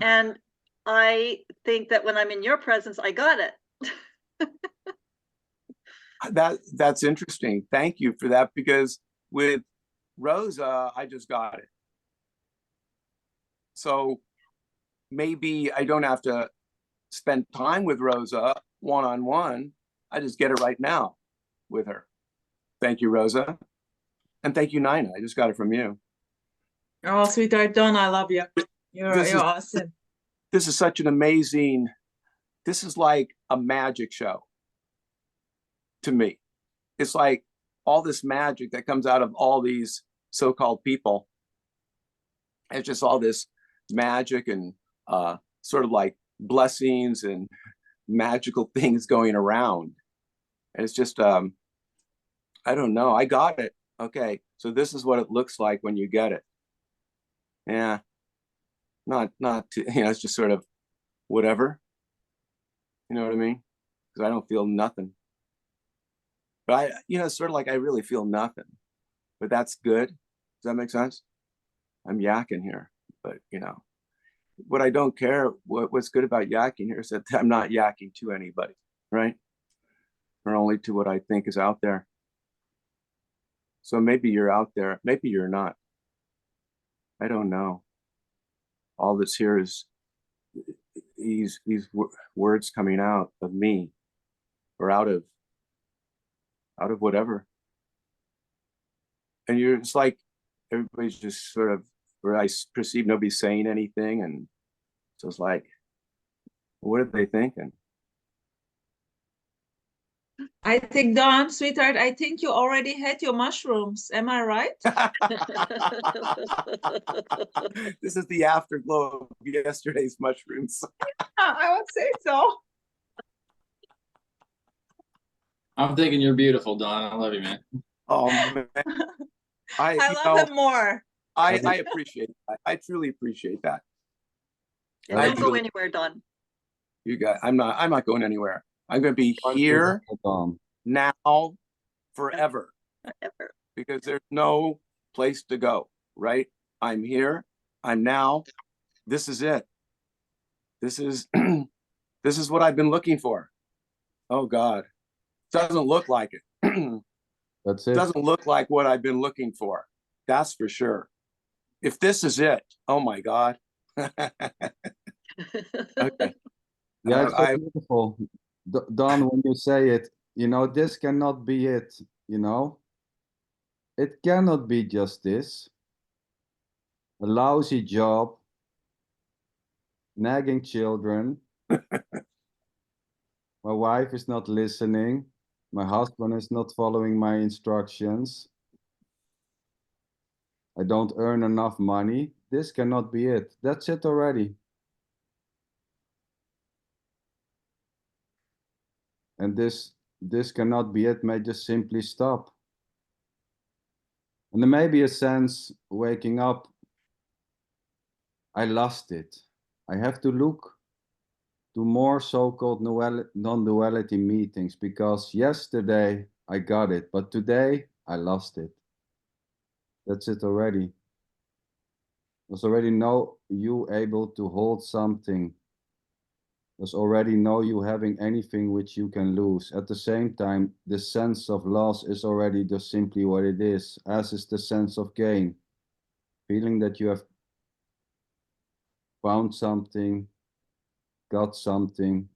Speaker 6: And I think that when I'm in your presence, I got it.
Speaker 10: That's interesting. Thank you for that, because with Rosa, I just got it. So maybe I don't have to spend time with Rosa one-on-one. I just get it right now with her. Thank you, Rosa. And thank you, Nina. I just got it from you.
Speaker 3: Oh, sweetheart, Don, I love you. You're awesome.
Speaker 10: This is such an amazing, this is like a magic show to me. It's like all this magic that comes out of all these so-called people. It's just all this magic and sort of like blessings and magical things going around. And it's just, I don't know. I got it. Okay. So this is what it looks like when you get it. Yeah. Not, it's just sort of whatever. You know what I mean? Because I don't feel nothing. But sort of like I really feel nothing. But that's good. Does that make sense? I'm yakking here. But, what I don't care, what's good about yakking here is that I'm not yakking to anybody, right? Or only to what I think is out there. So maybe you're out there, maybe you're not. I don't know. All that's here is these words coming out of me, or out of whatever. And it's like everybody's just sort of, where I perceive nobody's saying anything, and so it's like, What are they thinking?
Speaker 3: I think, Dawn, sweetheart, I think you already had your mushrooms. Am I right?
Speaker 10: This is the afterglow of yesterday's mushrooms.
Speaker 3: I would say so.
Speaker 8: I'm thinking you're beautiful, Don. I love you, man.
Speaker 10: Oh man,
Speaker 3: I love him more.
Speaker 10: I appreciate that. I truly appreciate that.
Speaker 6: Yeah,
Speaker 10: I
Speaker 6: don't go
Speaker 10: really-
Speaker 6: anywhere, Don.
Speaker 10: You guys, I'm not going anywhere. I'm going to be here now forever
Speaker 6: Ever.
Speaker 10: because there's no place to go, right? I'm here. I'm now. This is it. This is this is what I've been looking for. Oh God. Doesn't look like it.
Speaker 1: That's it.
Speaker 10: Doesn't look like what I've been looking for. That's for sure. If this is it, oh my God. Okay.
Speaker 1: Yeah, it's so beautiful. Don, when you say it, you know, this cannot be it, you know? It cannot be just this. A lousy job, nagging children. My wife is not listening. My husband is not following my instructions. I don't earn enough money. This cannot be it. That's it already. And this cannot be it may just simply stop. And there may be a sense waking up, I lost it. I have to look to more so-called non-duality meetings because yesterday I got it, but today I lost it. That's it already. There's already no you able to hold something. There's already no you having anything which you can lose. At the same time, the sense of loss is already just simply what it is, as is the sense of gain. Feeling that you have found something, got something,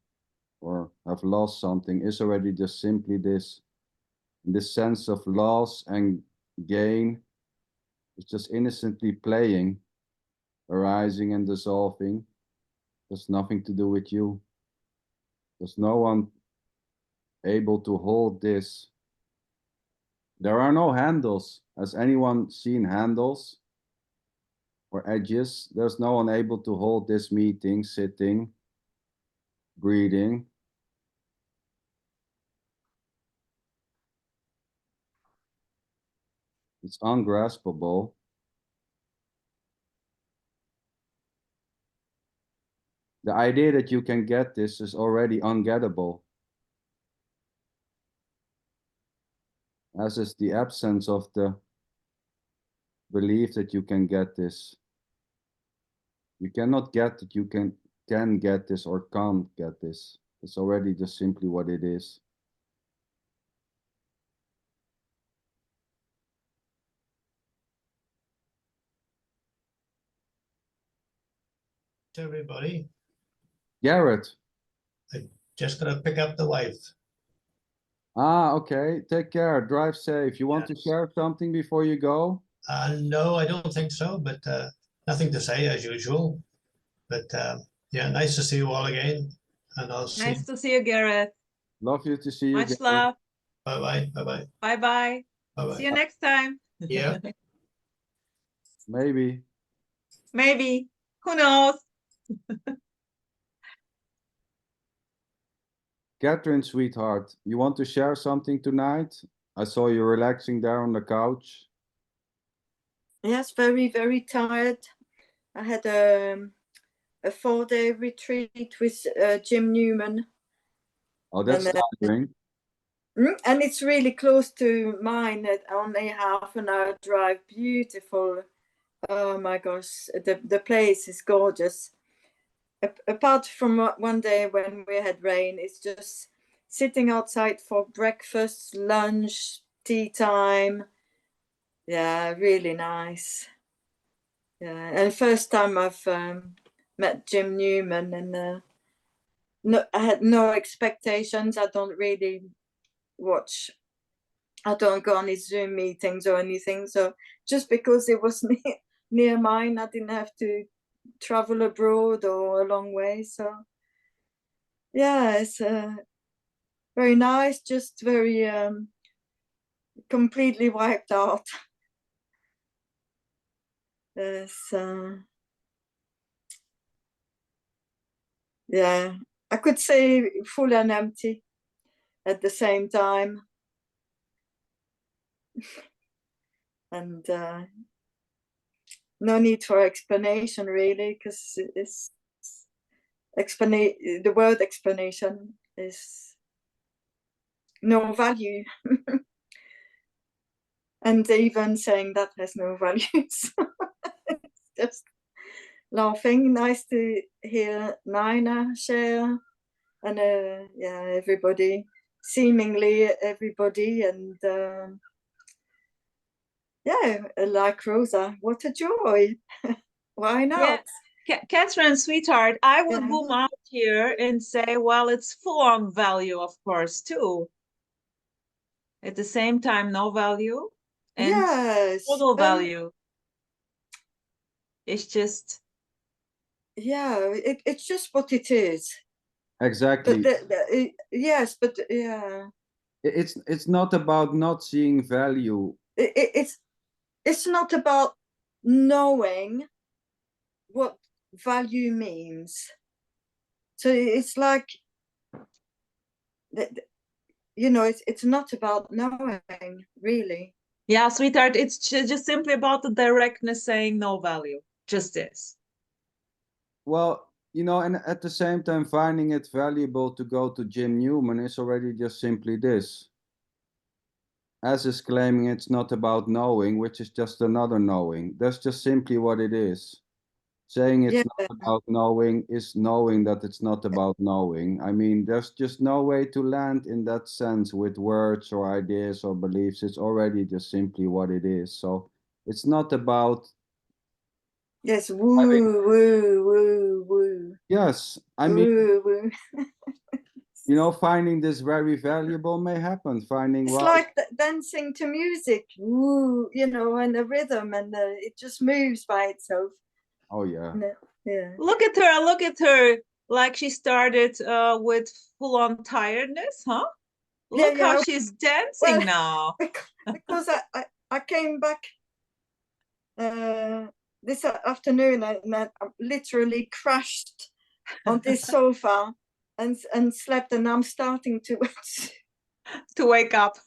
Speaker 1: or have lost something is already just simply this. This sense of loss and gain is just innocently playing, arising and dissolving. There's nothing to do with you. There's no one able to hold this. There are no handles. Has anyone seen handles or edges? There's no one able to hold this meeting, sitting, breathing. It's ungraspable. The idea that you can get this is already ungettable. As is the absence of the belief that you can get this. You cannot get that you can get this or can't get this. It's already just simply what it is.
Speaker 11: Everybody,
Speaker 1: Garrett.
Speaker 11: just gonna pick up the wife.
Speaker 1: Ah, okay. Take care. Drive safe. You want to share something before you go?
Speaker 11: No, I don't think so, but nothing to say as usual. But yeah, nice to see you all again. And I'll see.
Speaker 3: Nice to see you, Gareth.
Speaker 1: Love you to see you.
Speaker 3: Much
Speaker 1: Garrett.
Speaker 3: love.
Speaker 11: Bye-bye. Bye-bye.
Speaker 3: Bye-bye.
Speaker 11: Bye-bye.
Speaker 3: See you next time.
Speaker 11: Yeah.
Speaker 1: Maybe.
Speaker 3: Maybe. Who knows?
Speaker 1: Catherine, sweetheart, you want to share something tonight? I saw you relaxing there on the couch.
Speaker 12: Yes, very, very tired. I had a 4-day retreat with Jim Newman.
Speaker 1: Oh, that's tiring.
Speaker 12: And it's really close to mine, at only half an hour drive. Beautiful. Oh my gosh, the place is gorgeous. Apart from one day when we had rain, it's just sitting outside for breakfast, lunch, tea time. Yeah, really nice. Yeah, and first time I've met Jim Newman, and no, I had no expectations. I don't really watch. I don't go on his Zoom meetings or anything. So just because it was near mine, I didn't have to travel abroad or a long way. So yeah, it's very nice, just very completely wiped out. It's, yeah, I could say full and empty at the same time. And no need for explanation, really, because it's the word explanation is no value. And even saying that has no value. So it's just laughing. Nice to hear Nina share, and yeah, everybody, seemingly everybody, and yeah, like Rosa, what a joy. Why not?
Speaker 3: Yeah. Catherine, sweetheart, I would
Speaker 12: Yeah.
Speaker 3: boom out here and say, well, it's full on value, of course, too. At the same time, no value and
Speaker 12: Yes,
Speaker 3: total value. It's just,
Speaker 12: yeah, it's just what it is.
Speaker 1: Exactly.
Speaker 12: But yes, but yeah,
Speaker 1: It's not about not seeing value.
Speaker 12: it's not about knowing what value means. So it's like, you know, it's not about knowing, really.
Speaker 3: yeah, sweetheart, it's just simply about the directness saying no value, just this.
Speaker 1: Well, you know, and at the same time, finding it valuable to go to Jim Newman is already just simply this. As is claiming it's not about knowing, which is just another knowing. That's just simply what it is. Saying it's not about knowing is knowing that it's not about knowing. I mean, there's just no way to land in that sense with words or ideas or beliefs. It's already just simply what it is. So it's not about.
Speaker 12: Yes, woo.
Speaker 1: Yes, I mean,
Speaker 12: woo.
Speaker 1: you know, finding this very valuable may happen. Finding,
Speaker 12: It's
Speaker 1: well,
Speaker 12: like dancing to music, woo, you know, and the rhythm, and it just moves by itself.
Speaker 1: oh yeah.
Speaker 12: Yeah.
Speaker 3: Look at her, like she started with full-on tiredness, huh? Look how she's dancing now.
Speaker 12: Because I came back this afternoon, and I literally crashed on this sofa and slept, and I'm starting to
Speaker 3: wake up.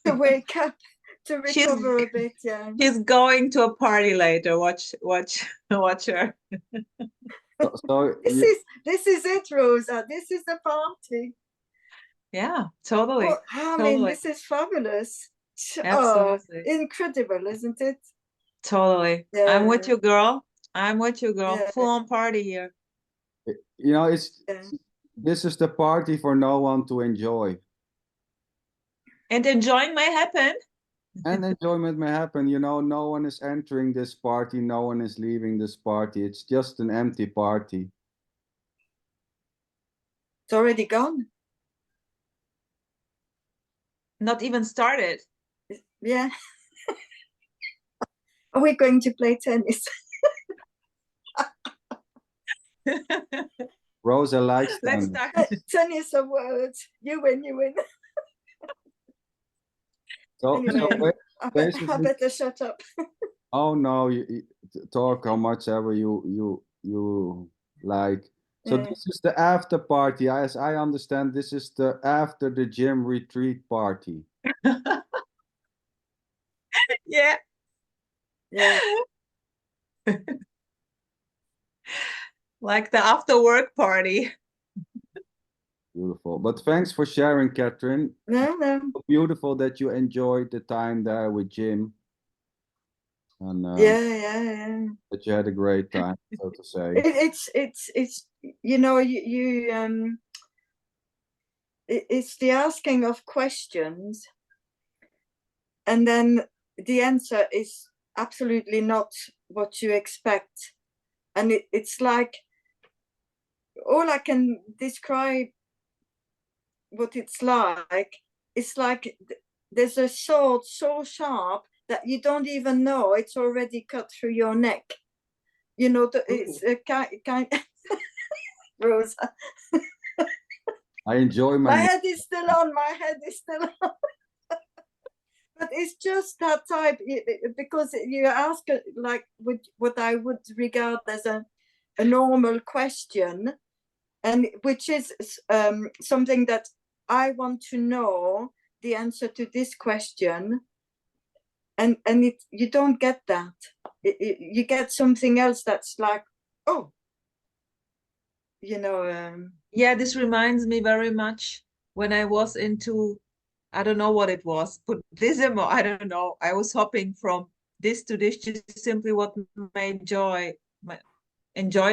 Speaker 12: To recover a bit. Yeah.
Speaker 3: She's going to a party later. Watch her.
Speaker 1: So
Speaker 12: this is it, Rosa. This is the party.
Speaker 3: Yeah, totally.
Speaker 12: Well, I mean, this is fabulous.
Speaker 3: Absolutely.
Speaker 12: Incredible, isn't it?
Speaker 3: Totally.
Speaker 12: Yeah.
Speaker 3: I'm with you, girl. I'm with you, girl.
Speaker 12: Yeah.
Speaker 3: Full on party here.
Speaker 1: You know, this is the party for no one to enjoy.
Speaker 3: And enjoying may happen.
Speaker 1: And enjoyment may happen. You know, no one is entering this party. No one is leaving this party. It's just an empty party.
Speaker 12: It's already gone.
Speaker 3: Not even started.
Speaker 12: Yeah. Are we going to play tennis?
Speaker 1: Rosa likes
Speaker 3: Let's
Speaker 1: tennis.
Speaker 3: start.
Speaker 12: Tennis of words. You win.
Speaker 1: So,
Speaker 12: Anyway,
Speaker 1: basically,
Speaker 12: I better shut up.
Speaker 1: oh no, you talk how much ever you like. So this is the after party. As I understand, this is the after the gym retreat party.
Speaker 3: Yeah.
Speaker 12: Yeah.
Speaker 3: Like the after work party.
Speaker 1: Beautiful. But thanks for sharing, Catherine.
Speaker 12: No.
Speaker 1: Beautiful that you enjoyed the time there with Jim. And
Speaker 12: Yeah.
Speaker 1: that you had a great time, so to say.
Speaker 12: It's you know, it's the asking of questions, and then the answer is absolutely not what you expect, and it's like, all I can describe what it's like there's a sword so sharp that you don't even know it's already cut through your neck. You know, it's a kind Rosa.
Speaker 1: I enjoy my.
Speaker 12: My head is still on. My head is still on. But it's just that type, because you ask like what I would regard as a normal question, and which is something that I want to know the answer to this question, and you don't get that. You get something else that's like, oh, you know.
Speaker 3: Yeah, this reminds me very much when I was into, I don't know what it was, Buddhism, or I don't know. I was hopping from this to this, just simply what enjoyed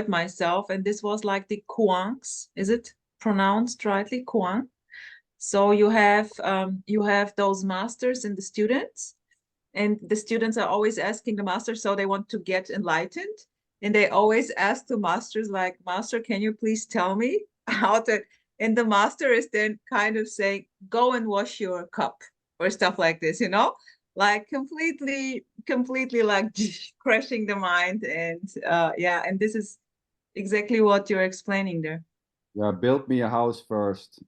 Speaker 3: myself. And this was like the Kuangs. Is it pronounced rightly? Kuang. So you have those masters and the students, and the students are always asking the master, so they want to get enlightened. And they always ask the masters, like, Master, can you please tell me how to, and the master is then kind of saying, go and wash your cup or stuff like this, you know, like completely like crashing the mind. And yeah, and this is exactly what you're explaining there.
Speaker 1: Yeah, build me a house first,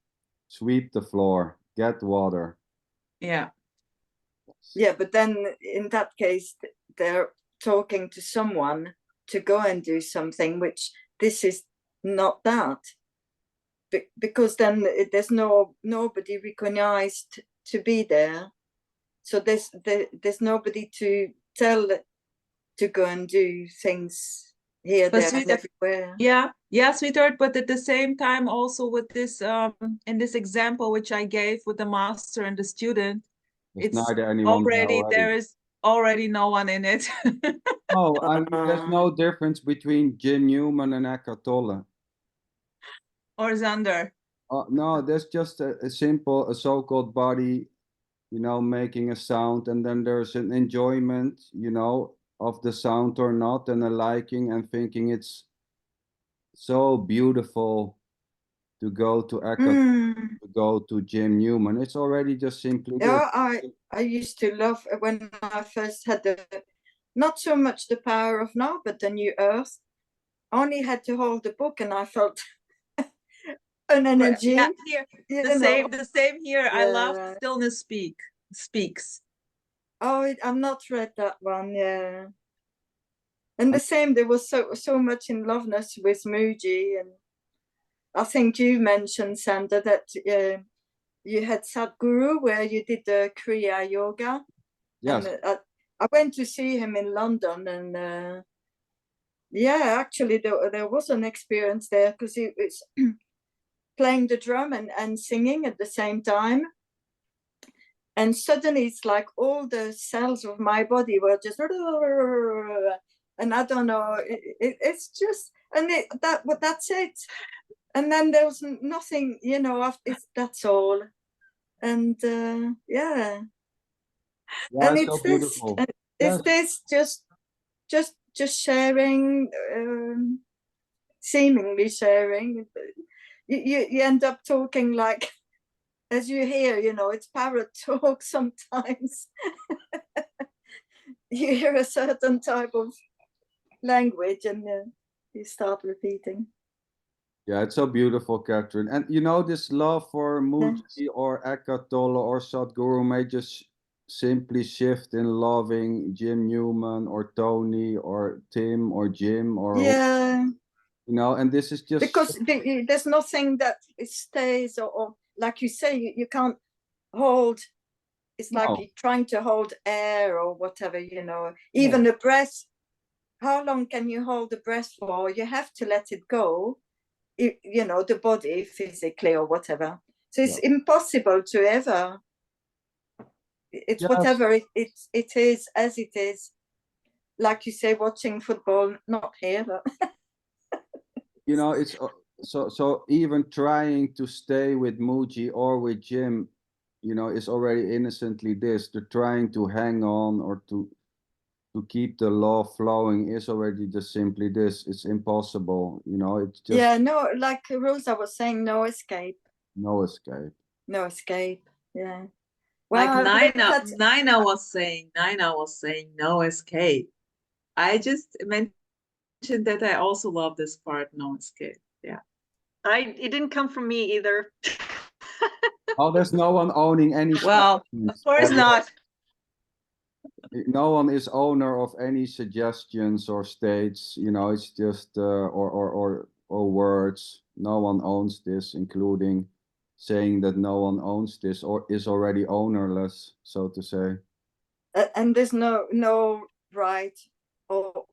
Speaker 1: sweep the floor, get water.
Speaker 3: Yeah.
Speaker 12: Yeah, but then in that case, they're talking to someone to go and do something, which this is not that. Because then there's nobody recognized to be there. So there's nobody to tell to go and do things here, there, and everywhere.
Speaker 3: Yeah, sweetheart. But at the same time, also with this, in this example which I gave with the master and the student, it's already there is already no one in it.
Speaker 1: No, I mean, there's no difference between Jim Newman and Eckhart Tolle.
Speaker 3: Or Sander.
Speaker 1: No, there's just a simple, so-called body, you know, making a sound, and then there's an enjoyment, you know, of the sound or not, and a liking and thinking it's so beautiful to go to Eckhart, to go to Jim Newman. It's already just simply.
Speaker 12: Yeah, I used to love when I first had not so much the power of now, but the New Earth. I only had to hold the book, and I felt an energy.
Speaker 3: Yeah, here, the same here. Yeah. I love Stillness Speaks.
Speaker 12: Oh, I've not read that one. Yeah, and the same. There was so much in Loveness with Muji, and I think you mentioned, Sander, that you had Sadhguru where you did the Kriya Yoga.
Speaker 1: Yes.
Speaker 12: And I went to see him in London, and yeah, actually there was an experience there, because he was playing the drum and singing at the same time. And suddenly it's like all the cells of my body were just, and I don't know, it's just, and that's it. And then there was nothing, you know, that's all. And yeah. And it's
Speaker 1: so beautiful.
Speaker 12: This just sharing, seemingly sharing. You end up talking like, as you hear, you know, it's parrot talk sometimes. You hear a certain type of language, and you start repeating.
Speaker 1: Yeah, it's so beautiful, Catherine. And you know, this love for Muji or Eckhart Tolle or Sadhguru may just simply shift in loving Jim Newman or Tony or Tim or Jim or you know, and this is just
Speaker 12: because there's nothing that stays, or like you say, you can't hold. It's like you're trying to hold air or whatever, you know. Even the breath. How long can you hold the breath for? You have to let it go. You know, the body physically or whatever. So it's impossible to ever. It's whatever it is, as it is. Like you say, watching football, not here, but
Speaker 1: you know, it's so even trying to stay with Muji or with Jim, you know, is already innocently this. They're trying to hang on or to keep the law flowing is already just simply this. It's impossible, you know. It's just
Speaker 12: no, like Rosa was saying, no escape.
Speaker 1: No escape.
Speaker 12: No escape. Yeah.
Speaker 3: Well, like Nina was saying, no escape. I just mentioned that I also love this part, no escape. Yeah.
Speaker 6: It didn't come from me either.
Speaker 1: Oh, there's no one owning any.
Speaker 3: Well, of course not.
Speaker 1: No one is owner of any suggestions or states. You know, it's just or words. No one owns this, including saying that no one owns this or is already ownerless, so to say.
Speaker 12: And there's no right or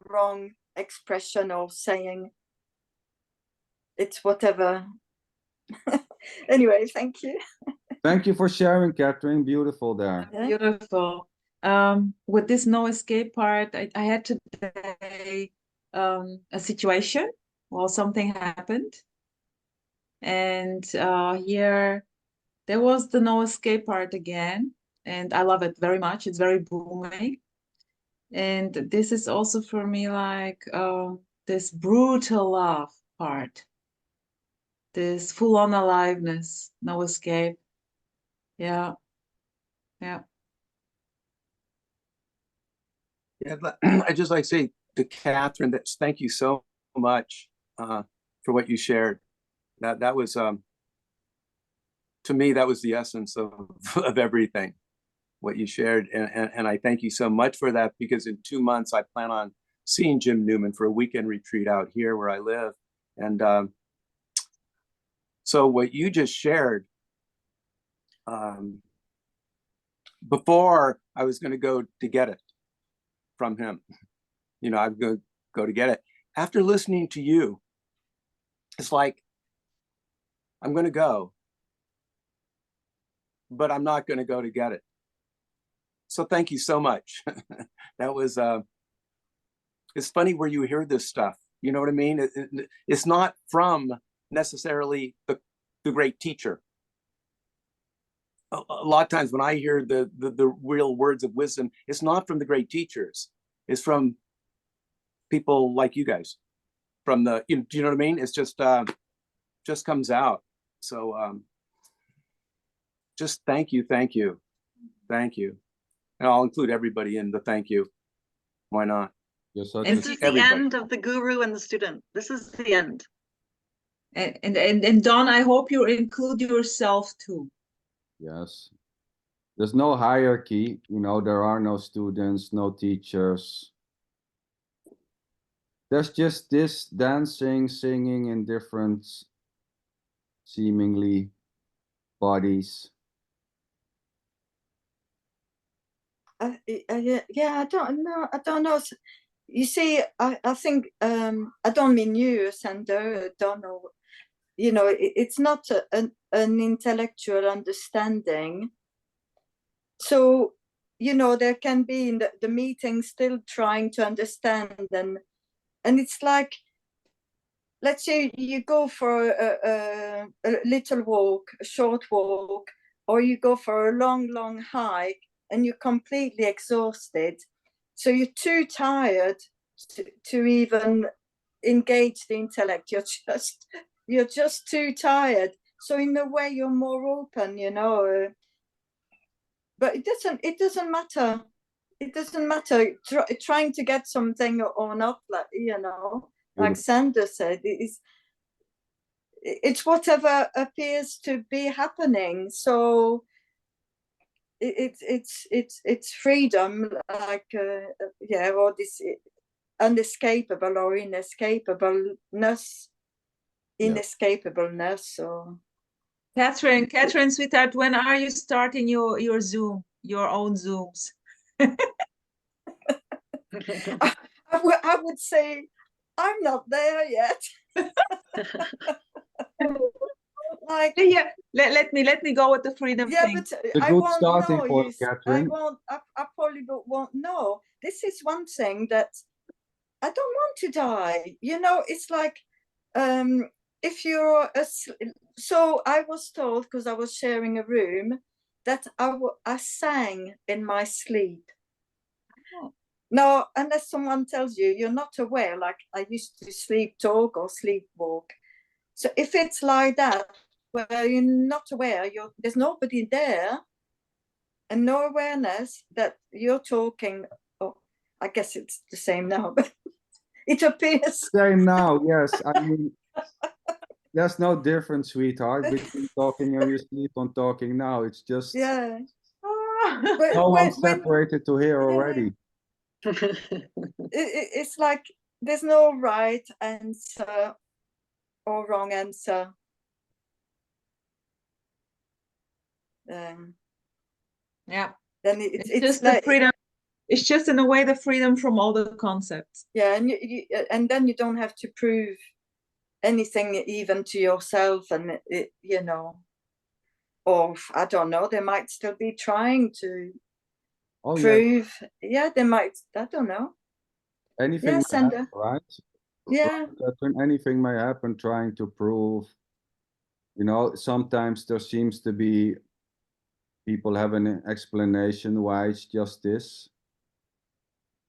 Speaker 12: wrong expression or saying. It's whatever. Anyway, thank you.
Speaker 1: Thank you for sharing, Catherine. Beautiful there.
Speaker 3: Beautiful. With this no escape part, I had today a situation. Well, something happened. And here there was the no escape part again. And I love it very much. It's very booming. And this is also for me like this brutal love part. This full-on aliveness, no escape. Yeah. Yeah.
Speaker 10: Yeah, I just like to say to Catherine that thank you so much for what you shared. That was to me, that was the essence of everything, what you shared. And I thank you so much for that, because in 2 months I plan on seeing Jim Newman for a weekend retreat out here where I live. And so what you just shared, before I was going to go to get it from him, you know, I'm going to go to get it. After listening to you, it's like, I'm going to go, but I'm not going to go to get it. So thank you so much. That was, it's funny where you hear this stuff, you know what I mean? It's not from necessarily the great teacher. A lot of times when I hear the real words of wisdom, it's not from the great teachers. It's from people like you guys. From the, do you know what I mean? It's just comes out. So just thank you. And I'll include everybody in the thank you. Why not?
Speaker 6: This is the end of the guru and the student. This is the end.
Speaker 3: And Don, I hope you include yourself too.
Speaker 1: Yes. There's no hierarchy, you know, there are no students, no teachers. There's just this dancing, singing in different seemingly bodies.
Speaker 12: Yeah, I don't know. You see, I think I don't mean you, Sander. Don't know. You know, it's not an intellectual understanding. So, you know, there can be in the meeting still trying to understand, and it's like, let's say you go for a little walk, a short walk, or you go for a long hike, and you're completely exhausted. So you're too tired to even engage the intellect. You're just too tired. So in a way, you're more open, you know. But it doesn't matter. It doesn't matter trying to get something or not, like, you know, like Sander said, it's whatever appears to be happening. So it's freedom, like yeah, or this unescapable or inescapableness. So
Speaker 3: Catherine, sweetheart, when are you starting your Zoom, your own Zooms?
Speaker 12: I would say I'm not there yet. Like,
Speaker 3: yeah, let me go with the freedom thing.
Speaker 12: But I won't know.
Speaker 1: Catherine.
Speaker 12: I probably won't know. This is one thing that I don't want to die. You know, it's like if you're so I was told, because I was sharing a room, that I sang in my sleep. Oh. Now, unless someone tells you you're not aware, like I used to sleep talk or sleepwalk. So if it's like that, where you're not aware, there's nobody there, and no awareness that you're talking. Oh, I guess it's the same now, but it appears.
Speaker 1: Same now, yes. I mean, there's no difference, sweetheart, between talking and you sleep on talking now. It's just
Speaker 12: Yeah.
Speaker 1: no
Speaker 12: when,
Speaker 1: one's separated to here already.
Speaker 12: It's like there's no right answer or wrong answer.
Speaker 3: Yeah.
Speaker 12: Then
Speaker 3: It's
Speaker 12: it's
Speaker 3: just
Speaker 12: like
Speaker 3: the freedom. It's just in a way the freedom from all the concepts.
Speaker 12: yeah, and and then you don't have to prove anything even to yourself, and you know, or I don't know, they might still be trying to prove. Yeah, they might. I don't know.
Speaker 1: Anything
Speaker 12: Yeah,
Speaker 1: may
Speaker 12: Sander.
Speaker 1: happen, right?
Speaker 12: Yeah.
Speaker 1: Right, Catherine? Anything may happen trying to prove. You know, sometimes there seems to be people have an explanation why it's just this.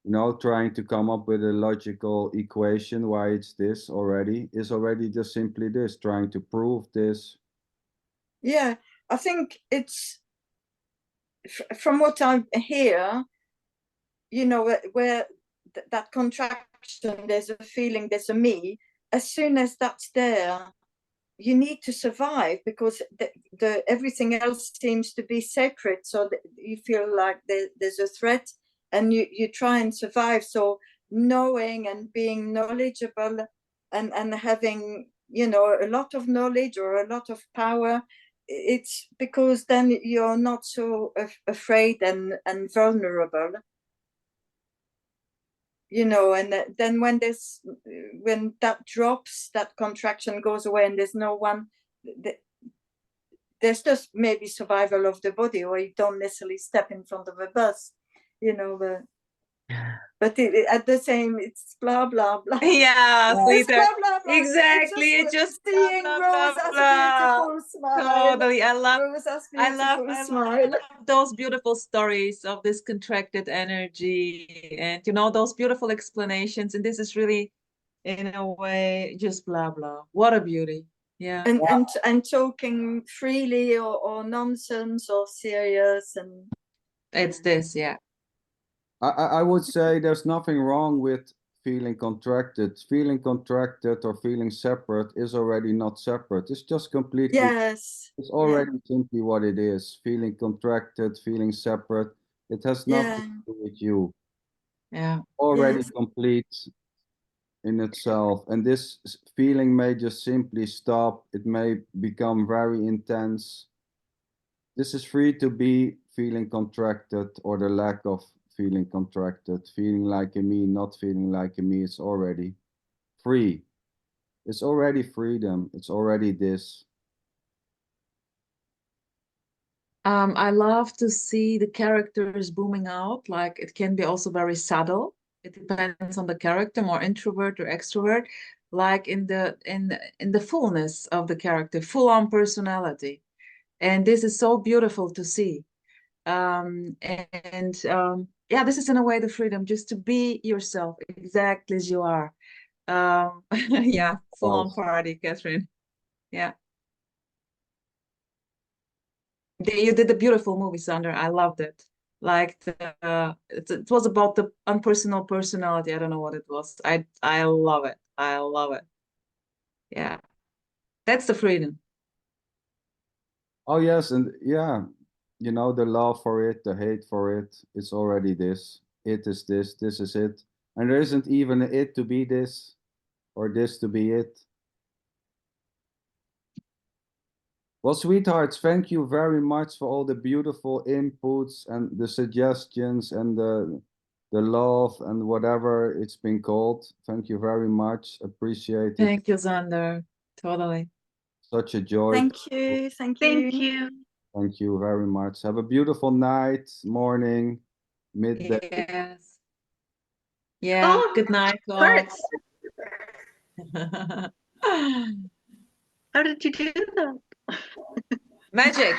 Speaker 1: You know, trying to come up with a logical equation why it's this already is already just simply this, trying to prove this.
Speaker 12: Yeah, I think it's from what I hear, you know, where that contraction, there's a feeling, there's a me. As soon as that's there, you need to survive, because the everything else seems to be separate. So you feel like there's a threat, and you try and survive. So knowing and being knowledgeable and having, you know, a lot of knowledge or a lot of power, it's because then you're not so afraid and vulnerable, you know. And then when that drops, that contraction goes away, and there's no one, there's just maybe survival of the body, or you don't necessarily step in front of a bus, you know, but at the same, it's blah blah blah.
Speaker 3: Yeah,
Speaker 12: It's
Speaker 3: sweetheart.
Speaker 12: blah blah blah.
Speaker 3: Exactly.
Speaker 12: It's
Speaker 3: It's just
Speaker 12: seeing
Speaker 3: blah,
Speaker 12: Rose
Speaker 3: blah,
Speaker 12: as
Speaker 3: blah,
Speaker 12: a beautiful smile.
Speaker 3: Totally.
Speaker 12: Rose has beautiful smile.
Speaker 3: love those beautiful stories of this contracted energy, and you know, those beautiful explanations. And this is really, in a way, just blah blah. What a beauty. Yeah.
Speaker 12: And talking freely or nonsense or serious, and
Speaker 3: it's this, yeah.
Speaker 1: I would say there's nothing wrong with feeling contracted. Feeling contracted or feeling separate is already not separate. It's just completely,
Speaker 12: yes,
Speaker 1: it's already simply what it is. Feeling contracted, feeling separate. It has nothing to do with you.
Speaker 3: Yeah.
Speaker 1: Already complete in itself. And this feeling may just simply stop. It may become very intense. This is free to be feeling contracted, or the lack of feeling contracted, feeling like a me, not feeling like a me. It's already free. It's already freedom. It's already this.
Speaker 3: I love to see the characters booming out. Like, it can be also very subtle. It depends on the character, more introvert or extrovert. Like in the fullness of the character, full-on personality, and this is so beautiful to see. Yeah, this is in a way the freedom just to be yourself exactly as you are. Yeah, full-on party, Catherine. Yeah. You did a beautiful movie, Sander. I loved it. Like it was about the unpersonal personality. I don't know what it was. I love it. I love it. Yeah, that's the freedom.
Speaker 1: Oh yes, and yeah, you know, the love for it, the hate for it. It's already this. It is this. This is it. And there isn't even a it to be this, or this to be it. Well, sweethearts, thank you very much for all the beautiful inputs and the suggestions and the love and whatever it's been called. Thank you very much. Appreciate it.
Speaker 3: Thank you, Sander. Totally.
Speaker 1: Such a joy.
Speaker 12: Thank you. Thank you.
Speaker 6: Thank you.
Speaker 1: Thank you very much. Have a beautiful night, morning, midday.
Speaker 3: Yes. Yeah.
Speaker 6: Oh,
Speaker 3: good night, all.
Speaker 6: hurts. How did you do that?
Speaker 3: Magic.